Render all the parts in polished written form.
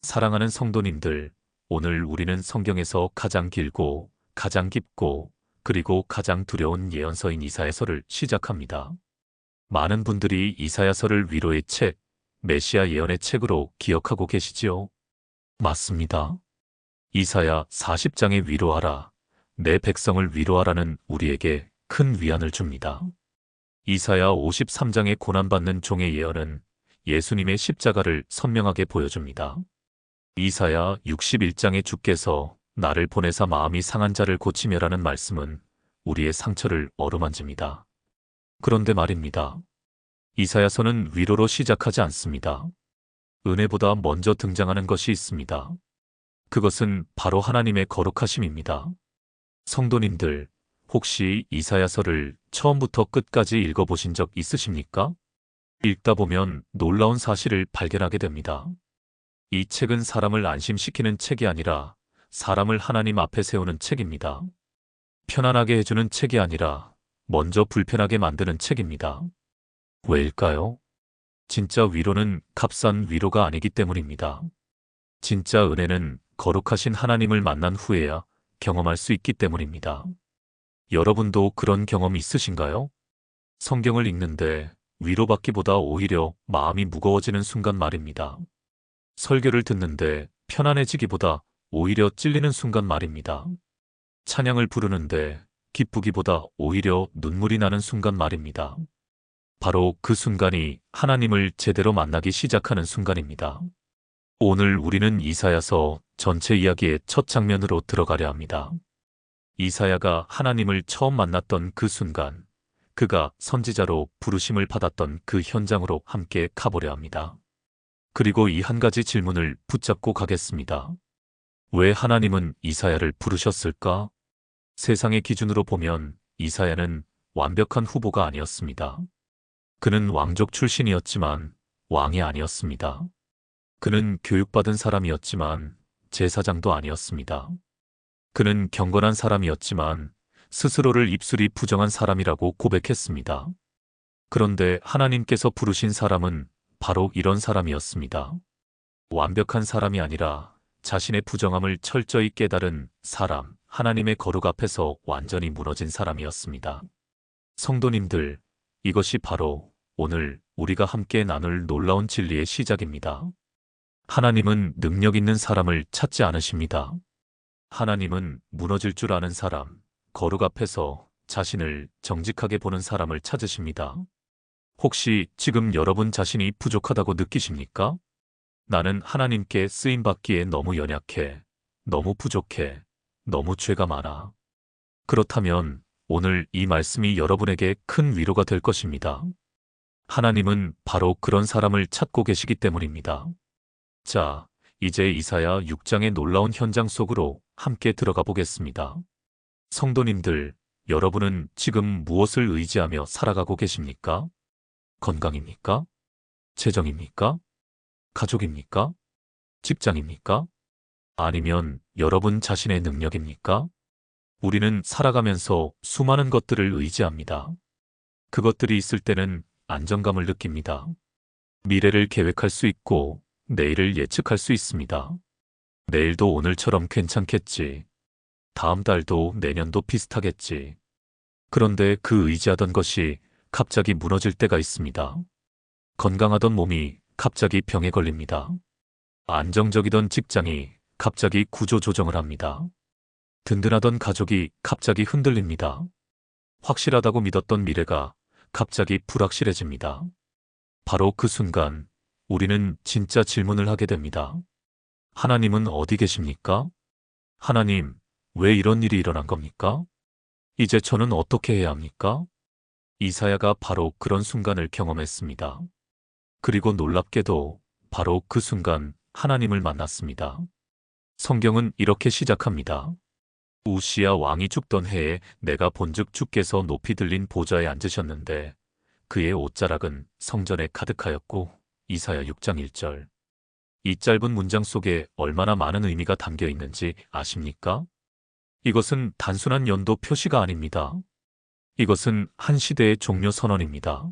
사랑하는 성도님들, 오늘 우리는 성경에서 가장 길고 가장 깊고 그리고 가장 두려운 예언서인 이사야서를 시작합니다. 많은 분들이 이사야서를 위로의 책, 메시아 예언의 책으로 기억하고 계시지요? 맞습니다. 이사야 40장에 위로하라, 내 백성을 위로하라는 우리에게 큰 위안을 줍니다. 이사야 53장에 고난받는 종의 예언은 예수님의 십자가를 선명하게 보여줍니다. 이사야 61장에 주께서 나를 보내사 마음이 상한 자를 고치며라는 말씀은 우리의 상처를 어루만집니다. 그런데 말입니다. 이사야서는 위로로 시작하지 않습니다. 은혜보다 먼저 등장하는 것이 있습니다. 그것은 바로 하나님의 거룩하심입니다. 성도님들, 혹시 이사야서를 처음부터 끝까지 읽어보신 적 있으십니까? 읽다 보면 놀라운 사실을 발견하게 됩니다. 이 책은 사람을 안심시키는 책이 아니라 사람을 하나님 앞에 세우는 책입니다. 편안하게 해주는 책이 아니라 먼저 불편하게 만드는 책입니다. 왜일까요? 진짜 위로는 값싼 위로가 아니기 때문입니다. 진짜 은혜는 거룩하신 하나님을 만난 후에야 경험할 수 있기 때문입니다. 여러분도 그런 경험이 있으신가요? 성경을 읽는데 위로받기보다 오히려 마음이 무거워지는 순간 말입니다. 설교를 듣는데 편안해지기보다 오히려 찔리는 순간 말입니다. 찬양을 부르는데 기쁘기보다 오히려 눈물이 나는 순간 말입니다. 바로 그 순간이 하나님을 제대로 만나기 시작하는 순간입니다. 오늘 우리는 이사야서 전체 이야기의 첫 장면으로 들어가려 합니다. 이사야가 하나님을 처음 만났던 그 순간, 그가 선지자로 부르심을 받았던 그 현장으로 함께 가보려 합니다. 그리고 이 한 가지 질문을 붙잡고 가겠습니다. 왜 하나님은 이사야를 부르셨을까? 세상의 기준으로 보면 이사야는 완벽한 후보가 아니었습니다. 그는 왕족 출신이었지만 왕이 아니었습니다. 그는 교육받은 사람이었지만 제사장도 아니었습니다. 그는 경건한 사람이었지만 스스로를 입술이 부정한 사람이라고 고백했습니다. 그런데 하나님께서 부르신 사람은 바로 이런 사람이었습니다. 완벽한 사람이 아니라 자신의 부정함을 철저히 깨달은 사람, 하나님의 거룩 앞에서 완전히 무너진 사람이었습니다. 성도님들, 이것이 바로 오늘 우리가 함께 나눌 놀라운 진리의 시작입니다. 하나님은 능력 있는 사람을 찾지 않으십니다. 하나님은 무너질 줄 아는 사람, 거룩 앞에서 자신을 정직하게 보는 사람을 찾으십니다. 혹시 지금 여러분 자신이 부족하다고 느끼십니까? 나는 하나님께 쓰임받기에 너무 연약해, 너무 부족해, 너무 죄가 많아. 그렇다면 오늘 이 말씀이 여러분에게 큰 위로가 될 것입니다. 하나님은 바로 그런 사람을 찾고 계시기 때문입니다. 자, 이제 이사야 6장의 놀라운 현장 속으로 함께 들어가 보겠습니다. 성도님들, 여러분은 지금 무엇을 의지하며 살아가고 계십니까? 건강입니까? 재정입니까? 가족입니까? 직장입니까? 아니면 여러분 자신의 능력입니까? 우리는 살아가면서 수많은 것들을 의지합니다. 그것들이 있을 때는 안정감을 느낍니다. 미래를 계획할 수 있고 내일을 예측할 수 있습니다. 내일도 오늘처럼 괜찮겠지. 다음 달도 내년도 비슷하겠지. 그런데 그 의지하던 것이 갑자기 무너질 때가 있습니다. 건강하던 몸이 갑자기 병에 걸립니다. 안정적이던 직장이 갑자기 구조조정을 합니다. 든든하던 가족이 갑자기 흔들립니다. 확실하다고 믿었던 미래가 갑자기 불확실해집니다. 바로 그 순간 우리는 진짜 질문을 하게 됩니다. 하나님은 어디 계십니까? 하나님, 왜 이런 일이 일어난 겁니까? 이제 저는 어떻게 해야 합니까? 이사야가 바로 그런 순간을 경험했습니다. 그리고 놀랍게도 바로 그 순간 하나님을 만났습니다. 성경은 이렇게 시작합니다. 우시야 왕이 죽던 해에 내가 본즉 주께서 높이 들린 보좌에 앉으셨는데 그의 옷자락은 성전에 가득하였고. 이사야 6장 1절. 이 짧은 문장 속에 얼마나 많은 의미가 담겨 있는지 아십니까? 이것은 단순한 연도 표시가 아닙니다. 이것은 한 시대의 종료 선언입니다.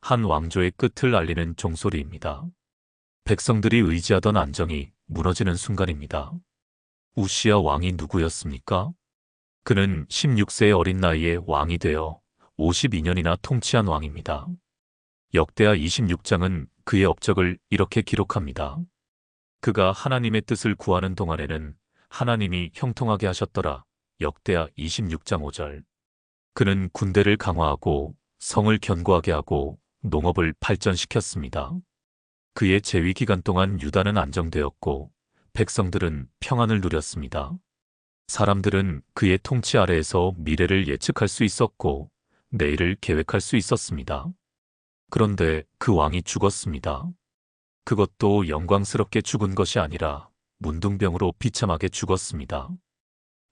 한 왕조의 끝을 알리는 종소리입니다. 백성들이 의지하던 안정이 무너지는 순간입니다. 우시야 왕이 누구였습니까? 그는 16세의 어린 나이에 왕이 되어 52년이나 통치한 왕입니다. 역대하 26장은 그의 업적을 이렇게 기록합니다. 그가 하나님의 뜻을 구하는 동안에는 하나님이 형통하게 하셨더라. 역대하 26장 5절. 그는 군대를 강화하고 성을 견고하게 하고 농업을 발전시켰습니다. 그의 재위 기간 동안 유다는 안정되었고 백성들은 평안을 누렸습니다. 사람들은 그의 통치 아래에서 미래를 예측할 수 있었고 내일을 계획할 수 있었습니다. 그런데 그 왕이 죽었습니다. 그것도 영광스럽게 죽은 것이 아니라 문둥병으로 비참하게 죽었습니다.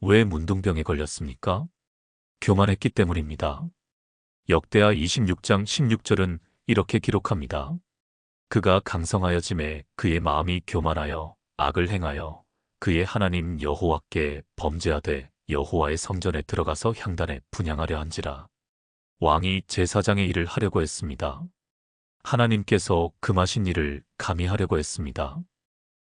왜 문둥병에 걸렸습니까? 교만했기 때문입니다. 역대하 26장 16절은 이렇게 기록합니다. 그가 강성하여짐에 그의 마음이 교만하여 악을 행하여 그의 하나님 여호와께 범죄하되 여호와의 성전에 들어가서 향단에 분향하려 한지라. 왕이 제사장의 일을 하려고 했습니다. 하나님께서 금하신 일을 감히 하려고 했습니다.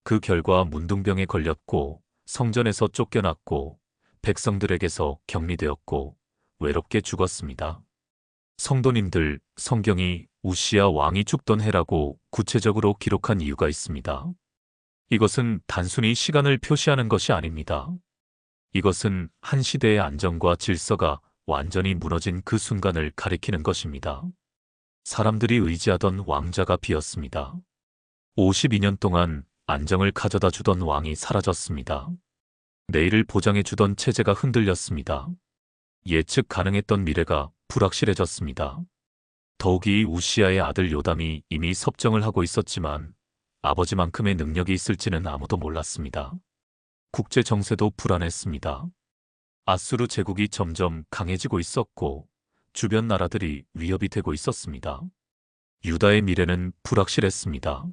그 결과 문둥병에 걸렸고 성전에서 쫓겨났고 백성들에게서 격리되었고 외롭게 죽었습니다. 성도님들, 성경이 우시야 왕이 죽던 해라고 구체적으로 기록한 이유가 있습니다. 이것은 단순히 시간을 표시하는 것이 아닙니다. 이것은 한 시대의 안정과 질서가 완전히 무너진 그 순간을 가리키는 것입니다. 사람들이 의지하던 왕자가 비었습니다. 52년 동안 안정을 가져다 주던 왕이 사라졌습니다. 내일을 보장해 주던 체제가 흔들렸습니다. 예측 가능했던 미래가 불확실해졌습니다. 더욱이 우시야의 아들 요담이 이미 섭정을 하고 있었지만 아버지만큼의 능력이 있을지는 아무도 몰랐습니다. 국제 정세도 불안했습니다. 아수르 제국이 점점 강해지고 있었고 주변 나라들이 위협이 되고 있었습니다. 유다의 미래는 불확실했습니다.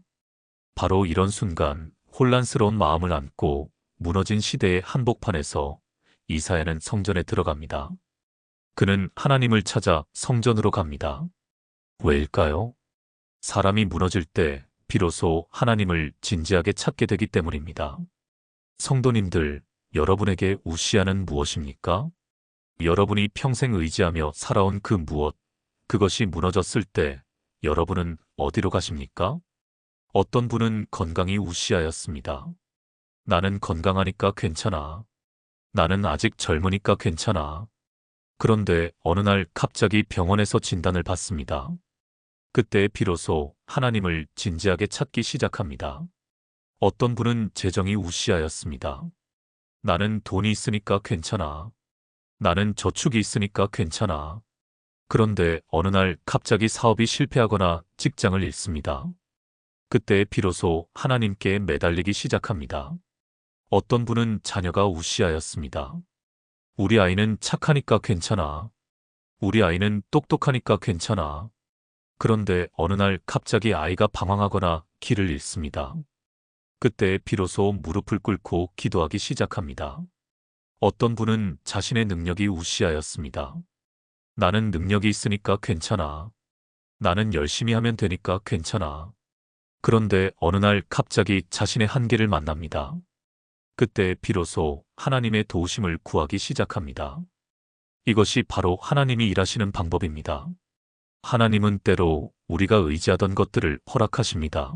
바로 이런 순간 혼란스러운 마음을 안고 무너진 시대의 한복판에서 이사야는 성전에 들어갑니다. 그는 하나님을 찾아 성전으로 갑니다. 왜일까요? 사람이 무너질 때 비로소 하나님을 진지하게 찾게 되기 때문입니다. 성도님들, 여러분에게 우시야는 무엇입니까? 여러분이 평생 의지하며 살아온 그 무엇, 그것이 무너졌을 때 여러분은 어디로 가십니까? 어떤 분은 건강이 우시야였습니다. 나는 건강하니까 괜찮아. 나는 아직 젊으니까 괜찮아. 그런데 어느 날 갑자기 병원에서 진단을 받습니다. 그때 비로소 하나님을 진지하게 찾기 시작합니다. 어떤 분은 재정이 우시야였습니다. 나는 돈이 있으니까 괜찮아. 나는 저축이 있으니까 괜찮아. 그런데 어느 날 갑자기 사업이 실패하거나 직장을 잃습니다. 그때 비로소 하나님께 매달리기 시작합니다. 어떤 분은 자녀가 우시야였습니다. 우리 아이는 착하니까 괜찮아. 우리 아이는 똑똑하니까 괜찮아. 그런데 어느 날 갑자기 아이가 방황하거나 길을 잃습니다. 그때 비로소 무릎을 꿇고 기도하기 시작합니다. 어떤 분은 자신의 능력이 우시야였습니다. 나는 능력이 있으니까 괜찮아. 나는 열심히 하면 되니까 괜찮아. 그런데 어느 날 갑자기 자신의 한계를 만납니다. 그때 비로소 하나님의 도우심을 구하기 시작합니다. 이것이 바로 하나님이 일하시는 방법입니다. 하나님은 때로 우리가 의지하던 것들을 허락하십니다.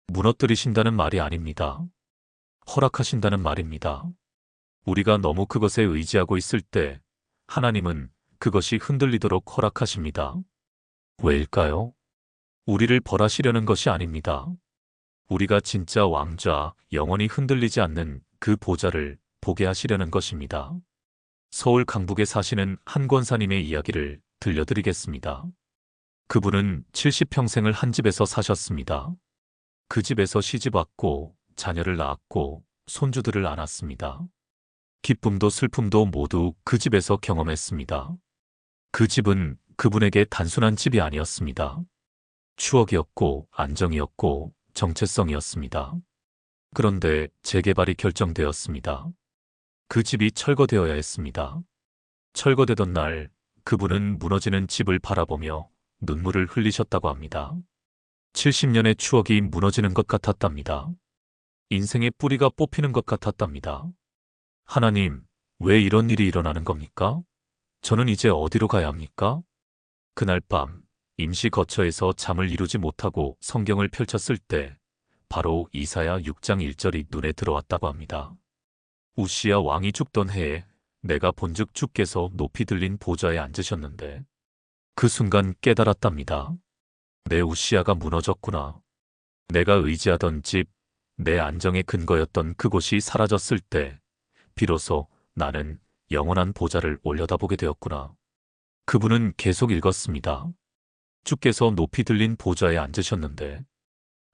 무너뜨리신다는 말이 아닙니다. 허락하신다는 말입니다. 우리가 너무 그것에 의지하고 있을 때 하나님은 그것이 흔들리도록 허락하십니다. 왜일까요? 우리를 벌하시려는 것이 아닙니다. 우리가 진짜 왕좌, 영원히 흔들리지 않는 그 보좌를 보게 하시려는 것입니다. 서울 강북에 사시는 한 권사님의 이야기를 들려드리겠습니다. 그분은 70평생을 한 집에서 사셨습니다. 그 집에서 시집 왔고 자녀를 낳았고 손주들을 안았습니다. 기쁨도 슬픔도 모두 그 집에서 경험했습니다. 그 집은 그분에게 단순한 집이 아니었습니다. 추억이었고 안정이었고 정체성이었습니다. 그런데 재개발이 결정되었습니다. 그 집이 철거되어야 했습니다. 철거되던 날 그분은 무너지는 집을 바라보며 눈물을 흘리셨다고 합니다. 70년의 추억이 무너지는 것 같았답니다. 인생의 뿌리가 뽑히는 것 같았답니다. 하나님, 왜 이런 일이 일어나는 겁니까? 저는 이제 어디로 가야 합니까? 그날 밤, 임시 거처에서 잠을 이루지 못하고 성경을 펼쳤을 때, 바로 이사야 6장 1절이 눈에 들어왔다고 합니다. 우시야 왕이 죽던 해에 내가 본즉 주께서 높이 들린 보좌에 앉으셨는데, 그 순간 깨달았답니다. 내 우시야가 무너졌구나. 내가 의지하던 집, 내 안정의 근거였던 그곳이 사라졌을 때, 비로소 나는 영원한 보좌를 올려다보게 되었구나. 그분은 계속 읽었습니다. 주께서 높이 들린 보좌에 앉으셨는데,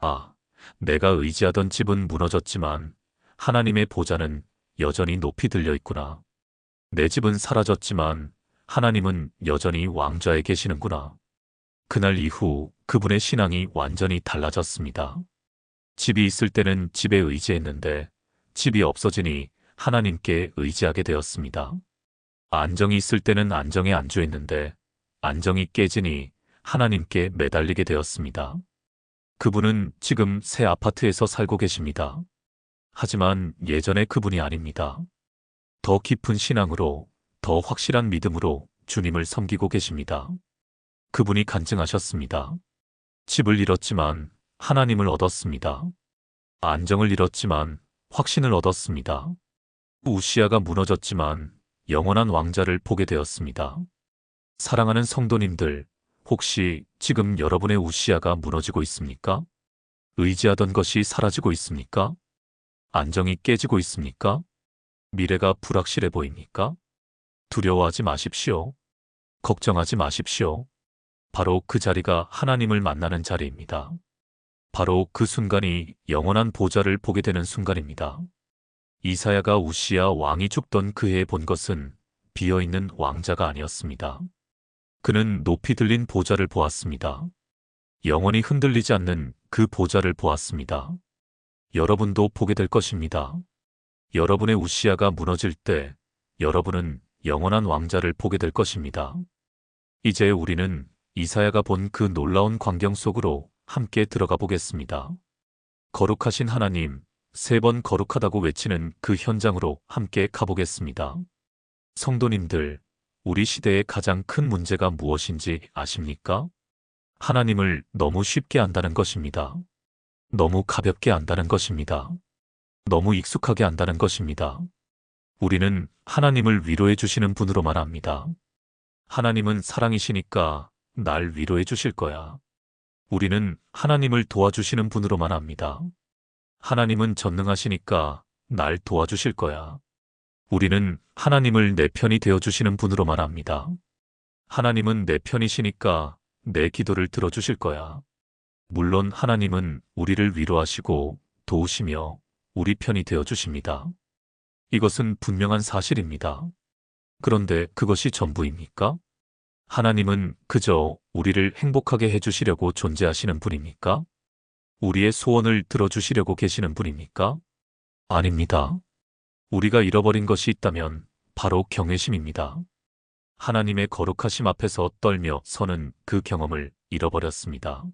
아, 내가 의지하던 집은 무너졌지만 하나님의 보좌는 여전히 높이 들려 있구나. 내 집은 사라졌지만 하나님은 여전히 왕좌에 계시는구나. 그날 이후 그분의 신앙이 완전히 달라졌습니다. 집이 있을 때는 집에 의지했는데 집이 없어지니 하나님께 의지하게 되었습니다. 안정이 있을 때는 안정에 안주했는데 안정이 깨지니 하나님께 매달리게 되었습니다. 그분은 지금 새 아파트에서 살고 계십니다. 하지만 예전의 그분이 아닙니다. 더 깊은 신앙으로, 더 확실한 믿음으로 주님을 섬기고 계십니다. 그분이 간증하셨습니다. 집을 잃었지만 하나님을 얻었습니다. 안정을 잃었지만 확신을 얻었습니다. 우시아가 무너졌지만 영원한 왕자를 보게 되었습니다. 사랑하는 성도님들, 혹시 지금 여러분의 우시아가 무너지고 있습니까? 의지하던 것이 사라지고 있습니까? 안정이 깨지고 있습니까? 미래가 불확실해 보입니까? 두려워하지 마십시오. 걱정하지 마십시오. 바로 그 자리가 하나님을 만나는 자리입니다. 바로 그 순간이 영원한 보좌를 보게 되는 순간입니다. 이사야가 우시야 왕이 죽던 그 해에 본 것은 비어있는 왕자가 아니었습니다. 그는 높이 들린 보좌를 보았습니다. 영원히 흔들리지 않는 그 보좌를 보았습니다. 여러분도 보게 될 것입니다. 여러분의 우시아가 무너질 때 여러분은 영원한 왕자를 보게 될 것입니다. 이제 우리는 이사야가 본 그 놀라운 광경 속으로 함께 들어가 보겠습니다. 거룩하신 하나님, 3번 거룩하다고 외치는 그 현장으로 함께 가보겠습니다. 성도님들, 우리 시대의 가장 큰 문제가 무엇인지 아십니까? 하나님을 너무 쉽게 안다는 것입니다. 너무 가볍게 안다는 것입니다. 너무 익숙하게 안다는 것입니다. 우리는 하나님을 위로해 주시는 분으로만 압니다. 하나님은 사랑이시니까 날 위로해 주실 거야. 우리는 하나님을 도와주시는 분으로만 압니다. 하나님은 전능하시니까 날 도와주실 거야. 우리는 하나님을 내 편이 되어주시는 분으로만 압니다. 하나님은 내 편이시니까 내 기도를 들어주실 거야. 물론 하나님은 우리를 위로하시고 도우시며 우리 편이 되어주십니다. 이것은 분명한 사실입니다. 그런데 그것이 전부입니까? 하나님은 그저 우리를 행복하게 해주시려고 존재하시는 분입니까? 우리의 소원을 들어주시려고 계시는 분입니까? 아닙니다. 우리가 잃어버린 것이 있다면 바로 경외심입니다. 하나님의 거룩하심 앞에서 떨며 서는 그 경험을 잃어버렸습니다.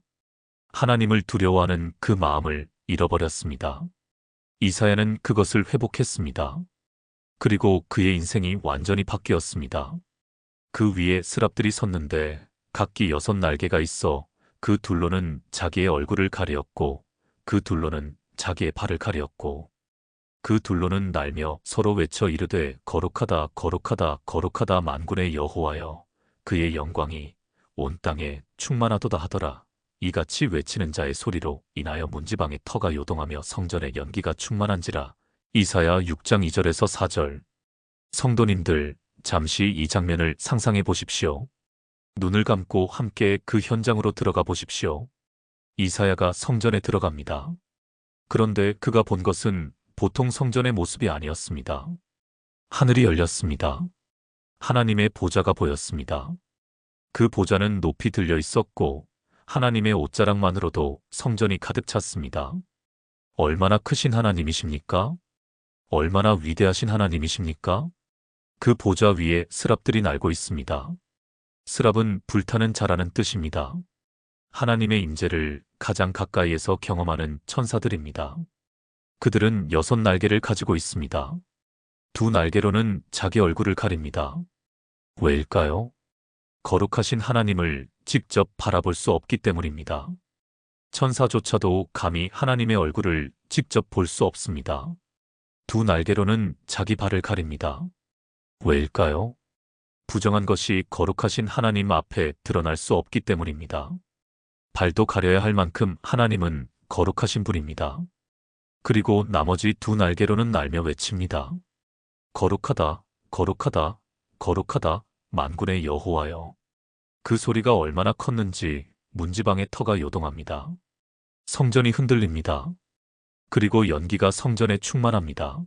하나님을 두려워하는 그 마음을 잃어버렸습니다. 이사야는 그것을 회복했습니다. 그리고 그의 인생이 완전히 바뀌었습니다. 그 위에 스랍들이 섰는데 각기 6날개가 있어 그 둘로는 자기의 얼굴을 가리었고 그 둘로는 자기의 발을 가리었고 그 둘로는 날며 서로 외쳐 이르되 거룩하다 거룩하다 거룩하다 만군의 여호와여 그의 영광이 온 땅에 충만하도다 하더라. 이같이 외치는 자의 소리로 인하여 문지방의 터가 요동하며 성전의 연기가 충만한지라. 이사야 6장 2절에서 4절. 성도님들, 잠시 이 장면을 상상해 보십시오. 눈을 감고 함께 그 현장으로 들어가 보십시오. 이사야가 성전에 들어갑니다. 그런데 그가 본 것은 보통 성전의 모습이 아니었습니다. 하늘이 열렸습니다. 하나님의 보좌가 보였습니다. 그 보좌는 높이 들려 있었고 하나님의 옷자락만으로도 성전이 가득 찼습니다. 얼마나 크신 하나님이십니까? 얼마나 위대하신 하나님이십니까? 그 보좌 위에 스랍들이 날고 있습니다. 스랍은 불타는 자라는 뜻입니다. 하나님의 임재를 가장 가까이에서 경험하는 천사들입니다. 그들은 6날개를 가지고 있습니다. 2날개로는 자기 얼굴을 가립니다. 왜일까요? 거룩하신 하나님을 직접 바라볼 수 없기 때문입니다. 천사조차도 감히 하나님의 얼굴을 직접 볼 수 없습니다. 2날개로는 자기 발을 가립니다. 왜일까요? 부정한 것이 거룩하신 하나님 앞에 드러날 수 없기 때문입니다. 발도 가려야 할 만큼 하나님은 거룩하신 분입니다. 그리고 나머지 2날개로는 날며 외칩니다. 거룩하다, 거룩하다, 거룩하다, 만군의 여호와여. 그 소리가 얼마나 컸는지 문지방의 터가 요동합니다. 성전이 흔들립니다. 그리고 연기가 성전에 충만합니다.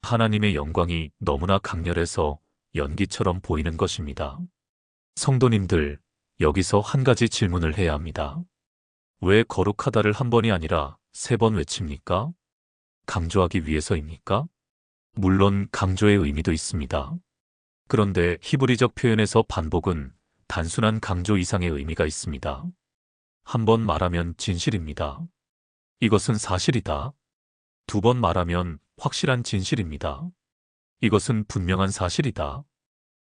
하나님의 영광이 너무나 강렬해서 연기처럼 보이는 것입니다. 성도님들, 여기서 한 가지 질문을 해야 합니다. 왜 거룩하다를 한 번이 아니라 3번 외칩니까? 강조하기 위해서입니까? 물론 강조의 의미도 있습니다. 그런데 히브리적 표현에서 반복은 단순한 강조 이상의 의미가 있습니다. 한 번 말하면 진실입니다. 이것은 사실이다. 2번 말하면 확실한 진실입니다. 이것은 분명한 사실이다.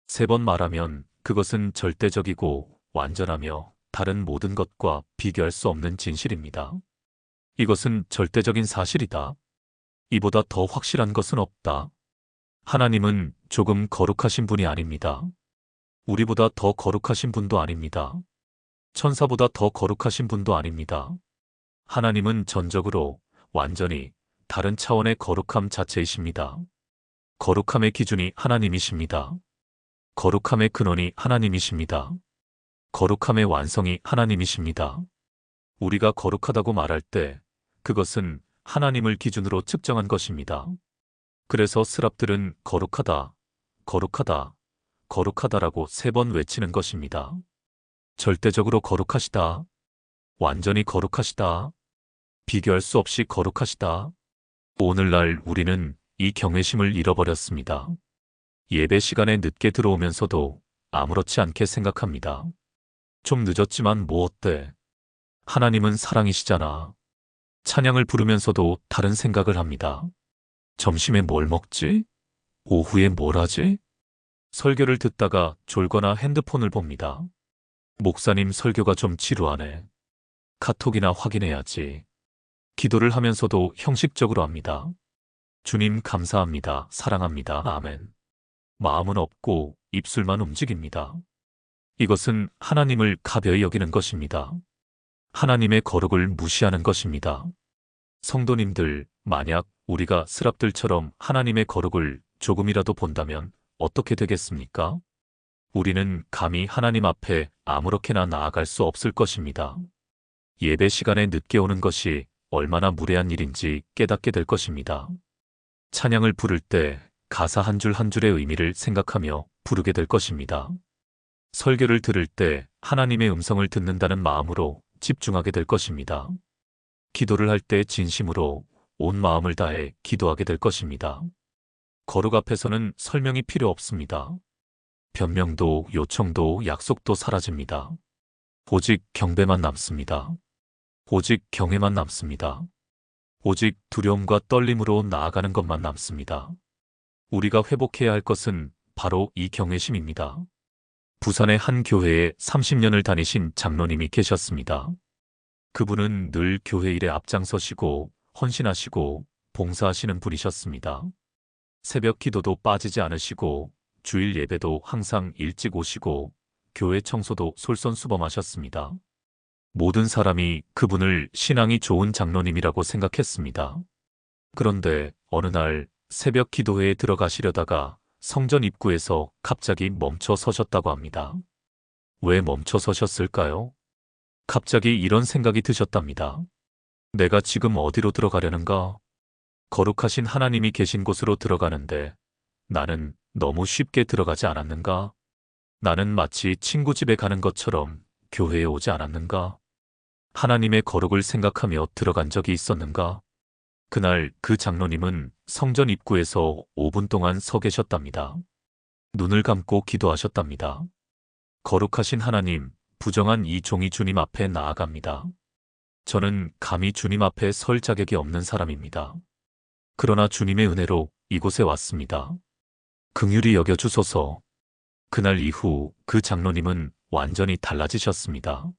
3번 말하면 그것은 절대적이고 완전하며 다른 모든 것과 비교할 수 없는 진실입니다. 이것은 절대적인 사실이다. 이보다 더 확실한 것은 없다. 하나님은 조금 거룩하신 분이 아닙니다. 우리보다 더 거룩하신 분도 아닙니다. 천사보다 더 거룩하신 분도 아닙니다. 하나님은 전적으로 완전히 다른 차원의 거룩함 자체이십니다. 거룩함의 기준이 하나님이십니다. 거룩함의 근원이 하나님이십니다. 거룩함의 완성이 하나님이십니다. 우리가 거룩하다고 말할 때 그것은 하나님을 기준으로 측정한 것입니다. 그래서 스랍들은 거룩하다, 거룩하다, 거룩하다라고 3번 외치는 것입니다. 절대적으로 거룩하시다, 완전히 거룩하시다, 비교할 수 없이 거룩하시다. 오늘날 우리는 이 경외심을 잃어버렸습니다. 예배 시간에 늦게 들어오면서도 아무렇지 않게 생각합니다. 좀 늦었지만 뭐 어때? 하나님은 사랑이시잖아. 찬양을 부르면서도 다른 생각을 합니다. 점심에 뭘 먹지? 오후에 뭘 하지? 설교를 듣다가 졸거나 핸드폰을 봅니다. 목사님 설교가 좀 지루하네. 카톡이나 확인해야지. 기도를 하면서도 형식적으로 합니다. 주님 감사합니다. 사랑합니다. 아멘. 마음은 없고 입술만 움직입니다. 이것은 하나님을 가벼이 여기는 것입니다. 하나님의 거룩을 무시하는 것입니다. 성도님들, 만약 우리가 스랍들처럼 하나님의 거룩을 조금이라도 본다면 어떻게 되겠습니까? 우리는 감히 하나님 앞에 아무렇게나 나아갈 수 없을 것입니다. 예배 시간에 늦게 오는 것이 얼마나 무례한 일인지 깨닫게 될 것입니다. 찬양을 부를 때 가사 한 줄 한 줄의 의미를 생각하며 부르게 될 것입니다. 설교를 들을 때 하나님의 음성을 듣는다는 마음으로 집중하게 될 것입니다. 기도를 할 때 진심으로 온 마음을 다해 기도하게 될 것입니다. 거룩 앞에서는 설명이 필요 없습니다. 변명도 요청도 약속도 사라집니다. 오직 경배만 남습니다. 오직 경외만 남습니다. 오직 두려움과 떨림으로 나아가는 것만 남습니다. 우리가 회복해야 할 것은 바로 이 경외심입니다. 부산의 한 교회에 30년을 다니신 장로님이 계셨습니다. 그분은 늘 교회 일에 앞장서시고 헌신하시고 봉사하시는 분이셨습니다. 새벽 기도도 빠지지 않으시고 주일 예배도 항상 일찍 오시고 교회 청소도 솔선수범하셨습니다. 모든 사람이 그분을 신앙이 좋은 장로님이라고 생각했습니다. 그런데 어느 날 새벽 기도회에 들어가시려다가 성전 입구에서 갑자기 멈춰 서셨다고 합니다. 왜 멈춰 서셨을까요? 갑자기 이런 생각이 드셨답니다. 내가 지금 어디로 들어가려는가? 거룩하신 하나님이 계신 곳으로 들어가는데 나는 너무 쉽게 들어가지 않았는가? 나는 마치 친구 집에 가는 것처럼 교회에 오지 않았는가? 하나님의 거룩을 생각하며 들어간 적이 있었는가? 그날 그 장로님은 성전 입구에서 5분 동안 서 계셨답니다. 눈을 감고 기도하셨답니다. 거룩하신 하나님, 부정한 이 종이 주님 앞에 나아갑니다. 저는 감히 주님 앞에 설 자격이 없는 사람입니다. 그러나 주님의 은혜로 이곳에 왔습니다. 긍휼히 여겨주소서. 그날 이후 그 장로님은 완전히 달라지셨습니다.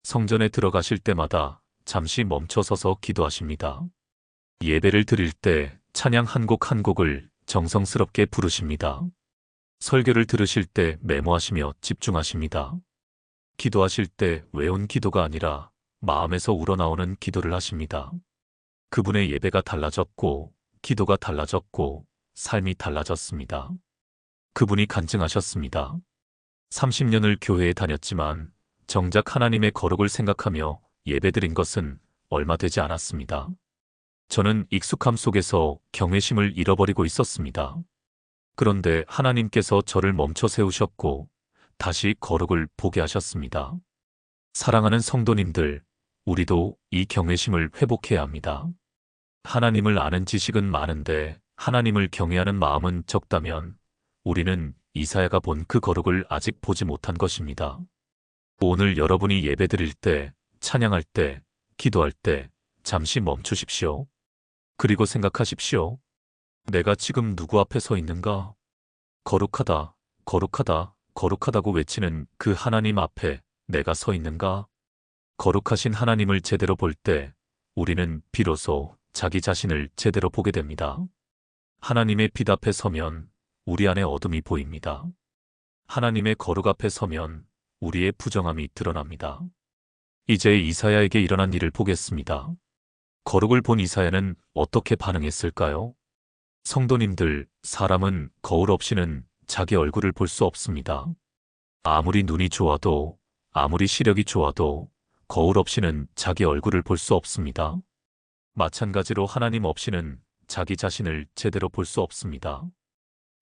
성전에 들어가실 때마다 잠시 멈춰서서 기도하십니다. 예배를 드릴 때 찬양 한 곡 한 곡을 정성스럽게 부르십니다. 설교를 들으실 때 메모하시며 집중하십니다. 기도하실 때 외운 기도가 아니라 마음에서 우러나오는 기도를 하십니다. 그분의 예배가 달라졌고, 기도가 달라졌고, 삶이 달라졌습니다. 그분이 간증하셨습니다. 30년을 교회에 다녔지만 정작 하나님의 거룩을 생각하며 예배드린 것은 얼마 되지 않았습니다. 저는 익숙함 속에서 경외심을 잃어버리고 있었습니다. 그런데 하나님께서 저를 멈춰 세우셨고 다시 거룩을 보게 하셨습니다. 사랑하는 성도님들, 우리도 이 경외심을 회복해야 합니다. 하나님을 아는 지식은 많은데 하나님을 경외하는 마음은 적다면 우리는 이사야가 본 그 거룩을 아직 보지 못한 것입니다. 오늘 여러분이 예배드릴 때, 찬양할 때, 기도할 때 잠시 멈추십시오. 그리고 생각하십시오. 내가 지금 누구 앞에 서 있는가? 거룩하다, 거룩하다, 거룩하다고 외치는 그 하나님 앞에 내가 서 있는가? 거룩하신 하나님을 제대로 볼 때 우리는 비로소 자기 자신을 제대로 보게 됩니다. 하나님의 빛 앞에 서면 우리 안에 어둠이 보입니다. 하나님의 거룩 앞에 서면 우리의 부정함이 드러납니다. 이제 이사야에게 일어난 일을 보겠습니다. 거룩을 본 이사야는 어떻게 반응했을까요? 성도님들, 사람은 거울 없이는 자기 얼굴을 볼 수 없습니다. 아무리 눈이 좋아도, 아무리 시력이 좋아도 거울 없이는 자기 얼굴을 볼 수 없습니다. 마찬가지로 하나님 없이는 자기 자신을 제대로 볼 수 없습니다.